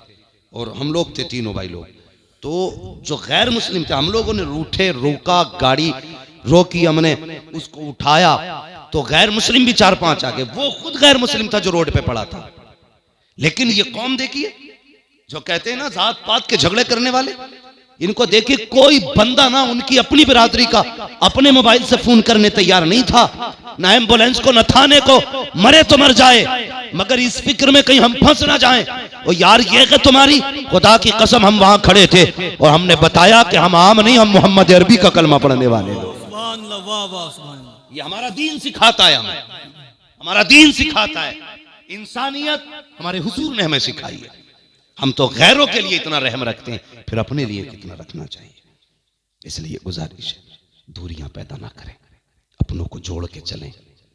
और हम लोग थे, तीनों भाई लोग। तो जो गैर मुस्लिम थे, हम लोगों ने रूठे, रोका, गाड़ी रोकी, हमने उसको उठाया, तो गैर मुस्लिम भी 4-5 आ गए। वो खुद गैर मुस्लिम था जो रोड पे पड़ा था। लेकिन ये कौम देखिए, जो कहते हैं ना जात पात के झगड़े करने वाले, इनको देखिए, कोई बंदा ना उनकी अपनी बिरादरी का अपने मोबाइल से फोन करने तैयार नहीं था, ना एम्बुलेंस को, न थाने को, मरे तो मर जाए, मगर इस फिक्र में कहीं हम फंस ना जाएं। और यार ये कि तुम्हारी खुदा की कसम, हम वहां खड़े थे और हमने बताया कि हम आम नहीं, हम मोहम्मद अरबी का कलमा पढ़ने वाले लोग। ये हमारा दीन सिखाता है, हमारा दीन सिखाता है, इंसानियत हमारे हुजूर ने हमें सिखाई है। हम तो गैरों के लिए इतना रहम रखते हैं, फिर अपने लिए कितना रखना चाहिए। इसलिए गुजारिश है, दूरियां पैदा ना करें, अपनों को जोड़ के चलें,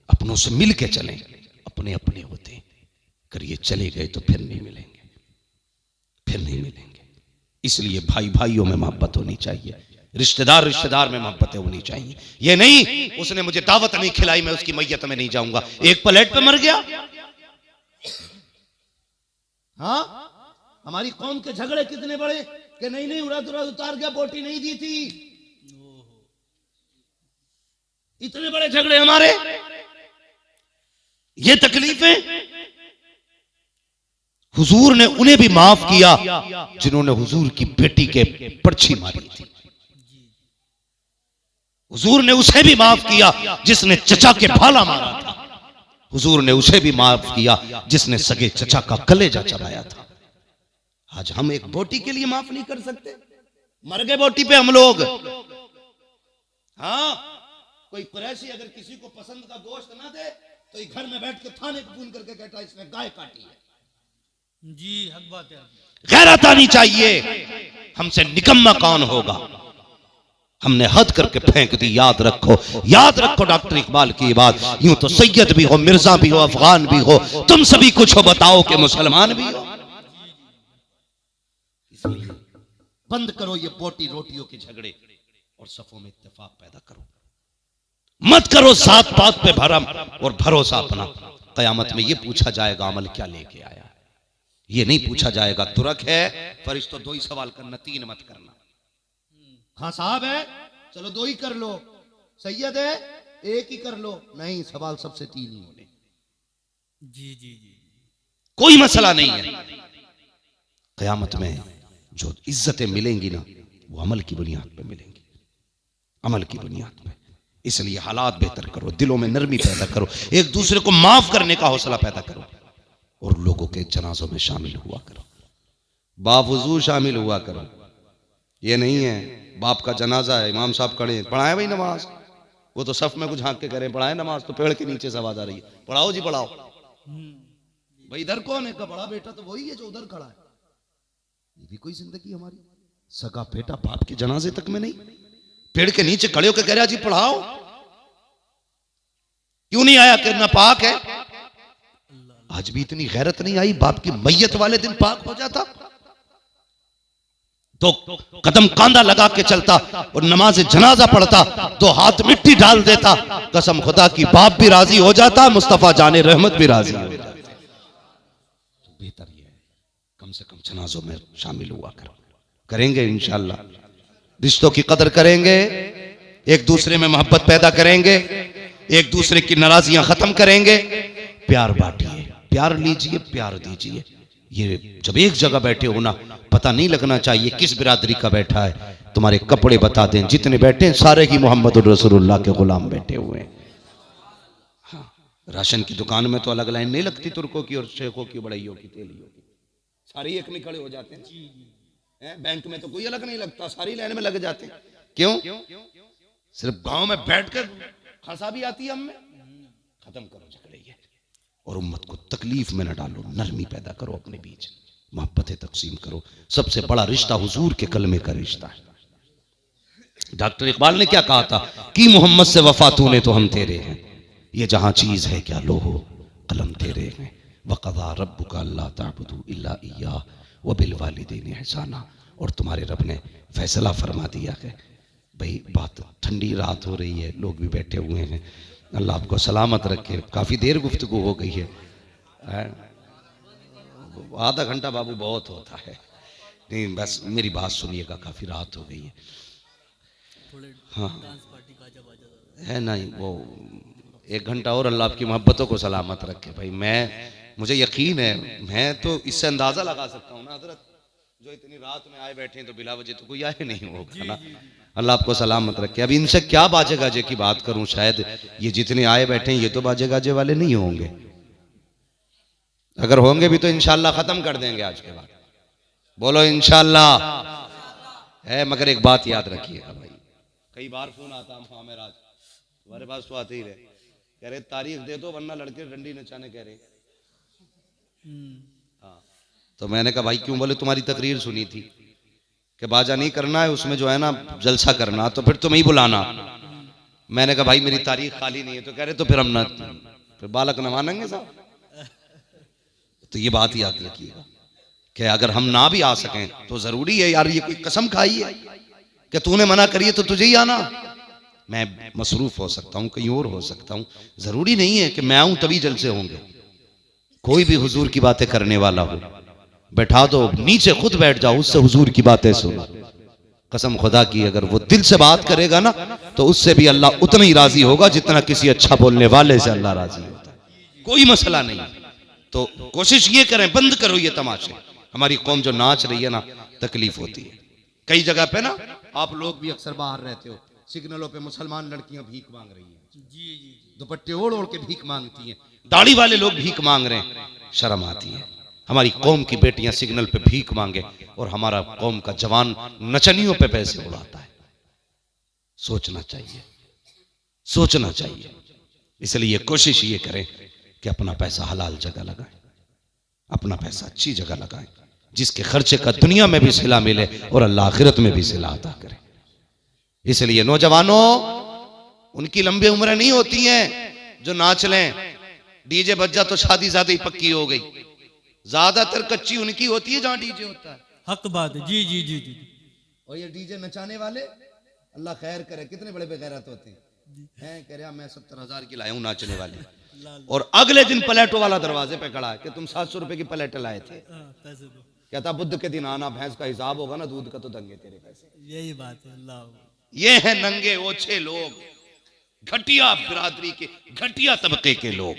अपनों से मिल के चलें। अपने अपने होते हैं, अगर ये चले गए तो फिर नहीं मिलेंगे, फिर नहीं मिलेंगे। इसलिए भाई भाइयों में मोहब्बत होनी चाहिए, रिश्तेदार रिश्तेदार में मोहब्बतें होनी चाहिए। ये नहीं उसने मुझे दावत नहीं खिलाई, मैं उसकी मैयत में नहीं जाऊंगा, एक प्लेट पे मर गया। हाँ, हमारी कौम के झगड़े कितने बड़े, कि नहीं नहीं उड़ा उतार के बोटी नहीं दी थी। इतने बड़े झगड़े हमारे, ये तकलीफें। हुजूर ने उन्हें भी माफ किया जिन्होंने हुजूर की बेटी के पर्ची मारी थी। हुजूर ने उसे भी माफ किया जिसने चचा के भाला मारा था। हुजूर ने उसे भी माफ किया जिसने सगे चचा का कलेजा चबाया था। आज हम एक बोटी के लिए माफ नहीं कर सकते? मर गए बोटी पे हम लोग। हाँ, कोई कुरैशी अगर किसी को पसंद का गोश्त ना दे तो ये घर में बैठ के थाने को फोन करके कहता है इसने गाय काटी है। जी हक बात है। गैरत आनी चाहिए। हमसे निकम्मा कौन होगा? हमने हद करके फेंक दी। याद रखो, याद रखो डॉक्टर इकबाल की बात। यूं तो सैयद भी हो, मिर्जा भी हो, अफगान भी हो, तुम सभी कुछ हो, बताओ कि मुसलमान भी हो। इसलिए बंद करो ये बोटी रोटियों के झगड़े और सफों में इत्तेफाक पैदा करो। मत करो सात पात पे भरम और भरोसा अपना। कयामत में ये पूछा जाएगा अमल क्या लेके आया। ये नहीं पूछा जाएगा तुरक है फरिश्तों दो ही सवाल करना, तीन मत करना। हाँ साहब है, चलो दो ही कर लो। सैयद है, एक ही कर लो। नहीं, सवाल सबसे तीन ही होने। जी जी जी, कोई मसला नहीं है। कयामत में जो इज्जतें मिलेंगी ना, वो अमल की बुनियाद पे मिलेंगी, अमल की बुनियाद पे। इसलिए हालात बेहतर करो, दिलों में नरमी पैदा करो, एक दूसरे को माफ करने का हौसला पैदा करो और लोगों के जनाजों में शामिल हुआ करो, बावजूद शामिल हुआ करो। ये नहीं है बाप का जनाजा है, इमाम साहब खड़े, पढ़ाए भाई नमाज, वो तो सफ में कुछ झांक के करें, पढ़ाए नमाज, तो पेड़ के नीचे से आवाज आ रही है, पढ़ाओ जी पढ़ाओ। भाई इधर कौन है? का बड़ा बेटा तो वही है जो उधर खड़ा है। ये भी कोई जिंदगी हमारी? सगा बेटा बाप के जनाजे तक में नहीं, पेड़ के नीचे खड़े होकर कह रहा जी पढ़ाओ। क्यों नहीं आया? कि नापाक है। आज भी इतनी गैरत नहीं आई, बाप की मैयत वाले दिन पाक हो जाता तो कदम कांधा लगा के चलता और नमाज जनाजा पढ़ता, तो हाथ मिट्टी डाल देता। कसम खुदा की बाप भी राजी हो जाता, मुस्तफा जाने रहमत भी राजी हो जाता। तो बेहतर ये है कम से कम जनाजों में शामिल हुआ करो। करेंगे इंशाअल्लाह, रिश्तों की कदर करेंगे, एक दूसरे में मोहब्बत पैदा करेंगे, एक दूसरे की नाराजियां खत्म करेंगे, प्यार बांटिए, प्यार लीजिए, प्यार दीजिए। ये जब एक जगह बैठे हो ना, पता नहीं लगना चाहिए किस बिरादरी का बैठा है। तुम्हारे कपड़े बता दें, जितने बैठे हैं सारे ही मोहम्मद रसूलुल्लाह के गुलाम बैठे हुए हैं। हाँ, राशन की दुकान में तो अलग लाइन नहीं लगती, तुर्कों की और शेखों की, बड़ाइयों की, तेलियों की, सारे एक में खड़े हो जाते हैं। बैंक में तो कोई अलग नहीं लगता, सारी लाइन में लग जाते हैं। क्यों? सिर्फ गांव में बैठकर खसा भी आती है हमें। खत्म करो झगड़े ये, और उम्मत को तकलीफ में न डालो, नरमी पैदा करो अपने बीच, मोहब्बतें तकसीम करो। सबसे बड़ा रिश्ता हुजूर के कलमे का रिश्ता है। डॉक्टर इकबाल ने क्या कहा था कि मोहम्मद से वफा तूने तो हम तेरे हैं, ये जहां चीज है क्या लोहो कलम तेरे हैं। वक़ज़ा रब्बुका अल्ला ताबुदू इल्ला इय्याह व बिल वालिदैनि ihसाना। और तुम्हारे रब ने फैसला फरमा दिया है। भाई बात, ठंडी रात हो रही है, लोग भी बैठे हुए हैं, अल्लाह आपको सलामत रखे। काफ़ी देर गुफ्तगू हो गई है, आधा घंटा बाबू बहुत होता है। नहीं बस मेरी बात सुनिएगा, काफ़ी रात हो गई है। हाँ है नहीं, वो 1 घंटा और अल्लाह आपकी मोहब्बतों को सलामत रखे। भाई मुझे यकीन है, मैं तो इससे अंदाज़ा लगा सकता हूँ ना हज़रत, जो इतनी रात में आए बैठे हैं तो बिला वजह तो कोई आए नहीं होगा ना। अल्लाह आपको सलामत रखे। अब इनसे क्या बाजे गाजे की बात करूं, शायद ये जितने आए बैठे हैं ये तो बाजे गाजे वाले नहीं होंगे, अगर होंगे भी तो इंशाल्लाह खत्म कर देंगे आज के बाद। बोलो इंशाल्लाह है। मगर एक बात याद रखिएगा भाई, कई बार फोन आता है, हाँ मेरा तुम्हारे पास तो आते ही रहे, कह रहे तारीख दे दो वरना लड़के डंडी नचाने कह रहे। हाँ, तो मैंने कहा भाई क्यों? बोले तुम्हारी तकरीर सुनी थी कि बाजा नहीं करना है, उसमें जो है ना जलसा करना, तो फिर तुम्हें ही बुलाना। मैंने कहा भाई मेरी तारीख खाली नहीं है, तो कह रहे तो फिर हम ना, फिर बालक न मानेंगे साहब। तो ये बात याद रखिएगा कि अगर हम ना भी आ सकें तो जरूरी है यार, ये कोई कसम खाई है कि तूने मना करिए तो तुझे ही आना। मैं मसरूफ हो सकता हूँ, कहीं और हो सकता हूँ, जरूरी नहीं है कि मैं आऊं तभी जलसे होंगे। कोई भी हुजूर की बातें करने वाला हो, बैठा दो, नीचे खुद बैठ जाओ, उससे हुजूर की बातें सुनो। कसम खुदा की, अगर वो दिल से बात करेगा ना तो उससे भी अल्लाह उतना ही राजी होगा जितना किसी अच्छा बोलने वाले से अल्लाह राजी होता है। कोई मसला नहीं। तो कोशिश ये करें, बंद करो ये तमाशे। हमारी कौम जो नाच रही है ना, तकलीफ होती है। कई जगह पे ना, आप लोग भी अक्सर बाहर रहते हो, सिग्नलों पे मुसलमान लड़कियां भीख मांग रही हैं, दुपट्टे ओढ़ ओढ़ के भीख मांगती हैं, दाढ़ी वाले लोग भीख मांग रहे हैं, शर्म आती है। हमारी कौम की बेटियां सिग्नल पे भीख मांगे और हमारा कौम का जवान नचनियों पे पैसे उड़ाता है। सोचना चाहिए, सोचना चाहिए। इसलिए कोशिश ये करें कि अपना पैसा हलाल जगह लगाएं, अपना पैसा अच्छी जगह लगाएं, जिसके खर्चे का दुनिया में भी सिला मिले और अल्लाह आखिरत में भी सिला अता करे। इसलिए नौजवानों, उनकी लंबी उम्रें नहीं होती हैं जो नाच लें, डीजे बज जा तो शादी ज्यादा ही पक्की हो गई। ज्यादातर कच्ची उनकी होती है जहां डीजे होता है। हक बात है। जी जी जी जी। और ये डीजे नचाने वाले, अल्लाह खैर करे, कितने बड़े बेगैरत होते हैं। कह रहा मैं 70,000 की लाया हूं नाचने वाले, और अगले दिन प्लेटो वाला दरवाजे पे खड़ा है कि तुम 700 रुपए की प्लेट लाए थे। कहता बुद्ध के दिन आना, भैंस का हिसाब होगा ना, दूध का तो दंगे तेरे पैसे। यही बात है। अल्लाह, ये है नंगे ओछे लोग, घटिया बिरादरी के, घटिया तबके के लोग।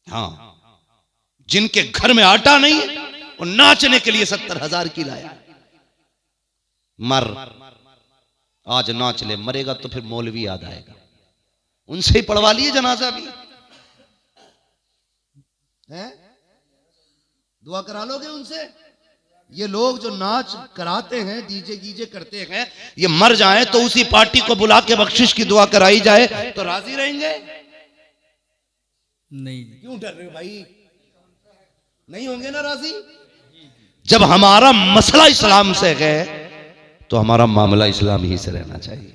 हाँ, जिनके घर में आटा नहीं और नाचने के लिए 70,000 की लाया। मर, आज नाच ले, मरेगा तो फिर मौलवी याद आएगा। उनसे ही पढ़वा लिए जनाजा भी है, दुआ करा लोगे उनसे। ये लोग जो नाच कराते हैं, डीजे गीजे करते हैं, ये मर जाए तो उसी पार्टी को बुला के बख्शिश की दुआ कराई जाए तो राजी रहेंगे? नहीं। क्यों डर रहे हो भाई? नहीं होंगे ना राजी। जब हमारा मसला इस्लाम से है तो हमारा मामला इस्लाम ही से रहना चाहिए।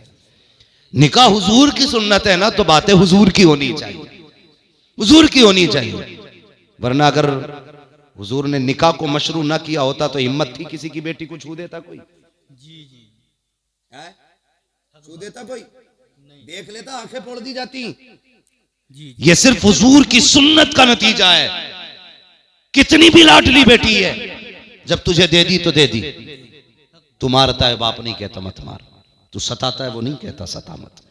निकाह हुजूर की सुन्नत है ना, तो बातें हुजूर की होनी चाहिए, हुजूर की होनी चाहिए। वरना अगर हुजूर ने निकाह को मशरू ना किया होता तो हिम्मत थी किसी की बेटी को छू देता कोई? जी जी। छू देता कोई? देख लेता, आंखें फोड़ दी जाती। जी। ये सिर्फ हुजूर की सुन्नत का नतीजा है। कितनी भी लाडली बेटी है, जब तुझे दे दी तो दे दी। तू मारता है, बाप नहीं कहता मत मार। तू सताता है, वो नहीं कहता सता मत।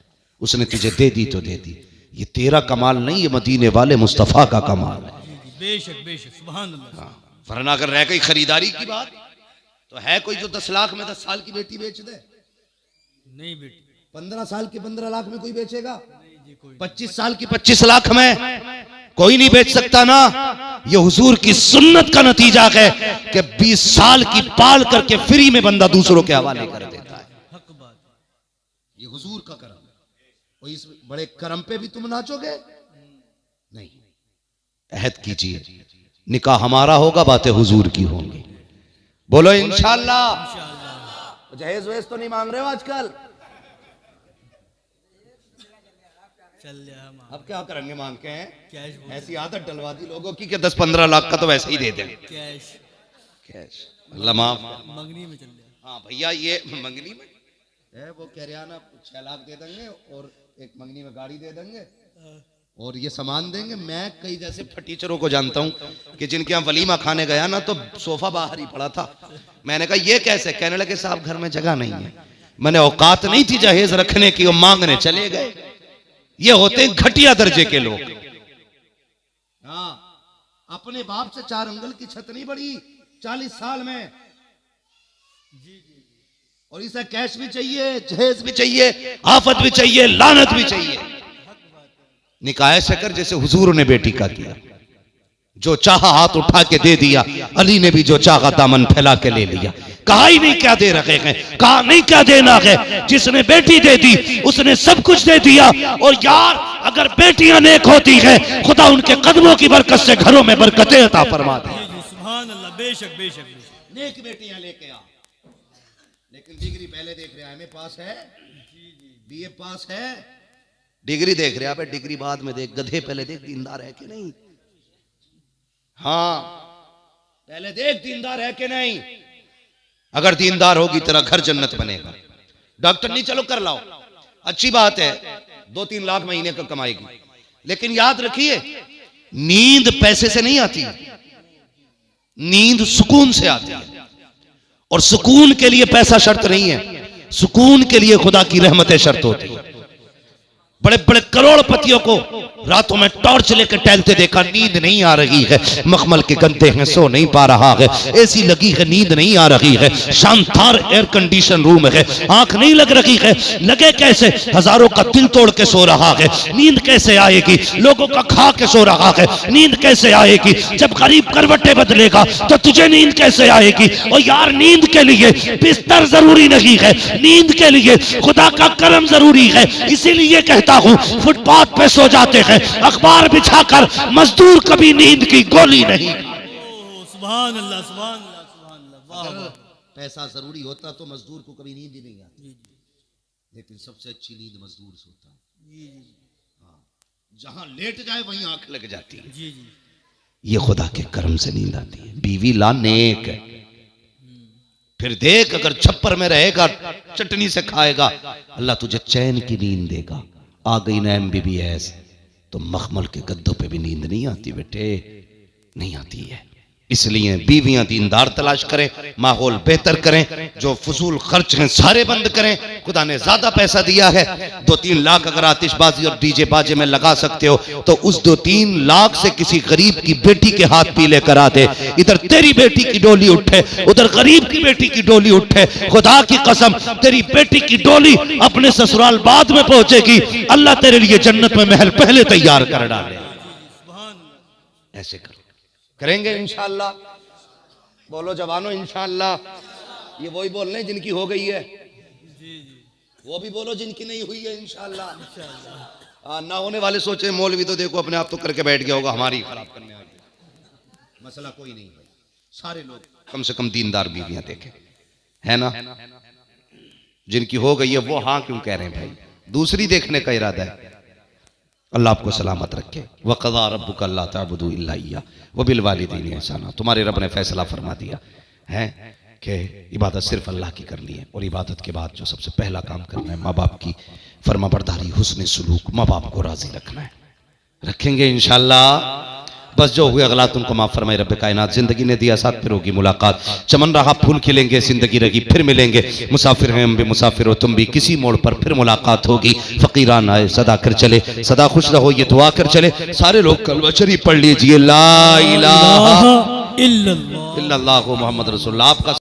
उसने तुझे दे दी तो दे दी। ये तेरा कमाल नहीं, ये मदीने वाले मुस्तफा का कमाल है। बेशक बेशक, सुभान अल्लाह। वरना अगर रह गई खरीदारी की बात, तो है कोई जो 10 लाख में 10 साल की बेटी बेच दे? नहीं बेटी। 15 साल की 15 लाख में कोई बेचेगा? 25 साल की 25 लाख में कोई नहीं बेच सकता ना। ये हुजूर की सुन्नत का नतीजा है कि 20 साल की पाल करके फ्री में बंदा दूसरों के हवाले कर देता है। हक बात। ये हुजूर का करम है। और इस बड़े करम पे भी तुम नाचोगे? नहीं। अहद कीजिए, निकाह हमारा होगा, बातें हुजूर की होंगी। बोलो इंशाअल्लाह। जहेज वहेज तो नहीं मांग रहे हो आजकल? अब क्या करेंगे मांग के? कैश। ऐसी आदत डलवा दी लोगों की कि 10-15 लाख का तो वैसे ही दे दें। कैश। कैश, अल्लाह माफ। मंगनी में चल जाए। हाँ भैया, ये मंगनी में है, वो कह रहा ना 6 लाख दे देंगे और एक मंगनी में गाड़ी दे देंगे और ये सामान देंगे। मैं कई जैसे फटीचरों को जानता हूँ कि जिनके यहाँ वलीमा खाने गया ना, तो सोफा बाहर ही पड़ा था। मैंने कहा ये कैसे? कहने लगे साहब घर में जगह नहीं है। मैंने औकात नहीं थी जहेज रखने की, वो मांगने चले गए। ये होते हैं घटिया दर्जे के लोग। हाँ, अपने बाप से 4 अंगल की छत नहीं बढ़ी 40 साल में। और इसे कैश भी चाहिए, जहेज भी चाहिए, आफत भी चाहिए, लानत भी चाहिए। निकाह ऐसे कर जैसे हुजूर ने बेटी का किया। जो चाहा हाथ उठा के दे दिया, अली ने भी जो चाहा दामन फैला के ले लिया। कहा ही नहीं क्या दे रखे हैं, कहा नहीं क्या देना है। जिसने बेटी दे दी उसने सब कुछ दे दिया। और यार, अगर बेटियां नेक होती हैं, खुदा उनके कदमों की बरकत से घरों में बरकतें अता फरमा दे। सुभान अल्लाह। बेशक बेशक। नेक बेटियां लेके आ। लेकिन डिग्री पहले देख रहे हैं, एमए पास है, बीए पास है, डिग्री देख रहे हैं। डिग्री बाद में देख, गधे पहले देख दीनदार है कि नहीं। हाँ, पहले देख दीनदार है कि नहीं। अगर दीनदार होगी तेरा घर जन्नत बनेगा। डॉक्टर नहीं, चलो कर लाओ, अच्छी बात है, 2-3 लाख महीने का कमाएगी। लेकिन याद रखिए, नींद पैसे से नहीं आती। नींद सुकून से आती है, और सुकून के लिए पैसा शर्त नहीं है, सुकून के लिए खुदा की रहमतें शर्त होती है। बड़े बड़े करोड़पतियों को रातों में टॉर्च लेकर टहलते देखा, नींद नहीं आ रही है, मखमल के गद्दे हैं, सो नहीं पा रहा है, एसी लगी है, नींद नहीं आ रही है, शानदार एयर कंडीशन रूम है, आंख नहीं लग रही है, लगे कैसे, हजारों का दिल तोड़ के सो रहा है, नींद कैसे आएगी, लोगों का खा के सो रहा है, नींद कैसे आएगी, जब गरीब करवटें बदलेगा तो तुझे नींद कैसे आएगी। और यार नींद के लिए बिस्तर जरूरी नहीं है, नींद के लिए खुदा का करम जरूरी है। इसीलिए कहता हूं फुटपाथ पे सो जाते हैं अखबार बिछाकर, मजदूर कभी नींद की गोली नहीं। सुभान अल्लाह, सुभान अल्लाह, सुभान अल्लाह, वाह वाह। पैसा जरूरी होता तो मजदूर को कभी नींद ही नहीं आती, लेकिन सबसे अच्छी नींद मजदूर सोता है। जहां लेट जाए वहीं आंख लग जाती है। जी जी, ये खुदा के करम से नींद आती है। बीवी ला नेक है, फिर देख अगर छप्पर में रहेगा चटनी से खाएगा, अल्लाह तुझे चैन की नींद देगा। आ गई ना MBBS तो मखमल के गद्दों पे भी नींद नहीं आती बेटे, नहीं आती है। इसलिए बीवियां दीनदार तलाश करें, माहौल बेहतर करें, जो फजूल खर्च हैं सारे बंद करें। खुदा ने ज्यादा पैसा दिया है, 2-3 लाख अगर आतिशबाजी और डीजे बाजे में लगा सकते हो तो उस 2-3 लाख से किसी गरीब की बेटी के हाथ पीले करा दे। इधर तेरी बेटी की डोली उठे, उधर गरीब की बेटी की डोली उठे। खुदा की कसम तेरी बेटी की डोली अपने ससुराल बाद में पहुंचेगी, अल्लाह तेरे लिए जन्नत में महल पहले तैयार कर डाले। ऐसे करो, करेंगे इंशाअल्लाह। बोलो जवानों इंशाअल्लाह। ये वही बोल रहे हैं जिनकी हो गई है, वो भी बोलो जिनकी नहीं हुई है इंशाअल्लाह। ना होने वाले सोचे मौलवी तो देखो अपने आप तो करके बैठ गया होगा, हमारी खराब करने आ गया। मसला कोई नहीं है, सारे लोग कम से कम दीनदार बीवियां देखें, है ना। जिनकी हो गई है वो हाँ क्यों कह रहे हैं भाई, दूसरी देखने का इरादा है। अल्लाह आपको सलामत रखे। वक़ज़ा रब्बुका अल्ला ताबुदू इल्ला इय्याह व बिल वालिदैनि ihसाना। तुम्हारे रब ने फैसला फरमा दिया है कि इबादत सिर्फ अल्लाह की करनी है, और इबादत के बाद जो सबसे पहला काम करना है माँ बाप की फरमाबरदारी, हुस्न सुलूक, माँ बाप को राजी रखना है। रखेंगे इंशाअल्लाह। बस जो हुए अगला तुमको माफ फरमाए रब्बे कायनात। जिंदगी ने दिया साथ, फिर होगी मुलाकात। चमन रहा फूल खिलेंगे, जिंदगी रही फिर मिलेंगे। मुसाफिर हैं हम भी, मुसाफिर हो तुम भी, किसी मोड़ पर फिर मुलाकात होगी। फकीरान आए सदा कर चले, सदा खुश रहो ये दुआ कर चले। सारे लोग कलमा शरीफ पढ़ लीजिए, ला इलाहा इल्लल्लाह मुहम्मद रसूलुल्लाह। आपका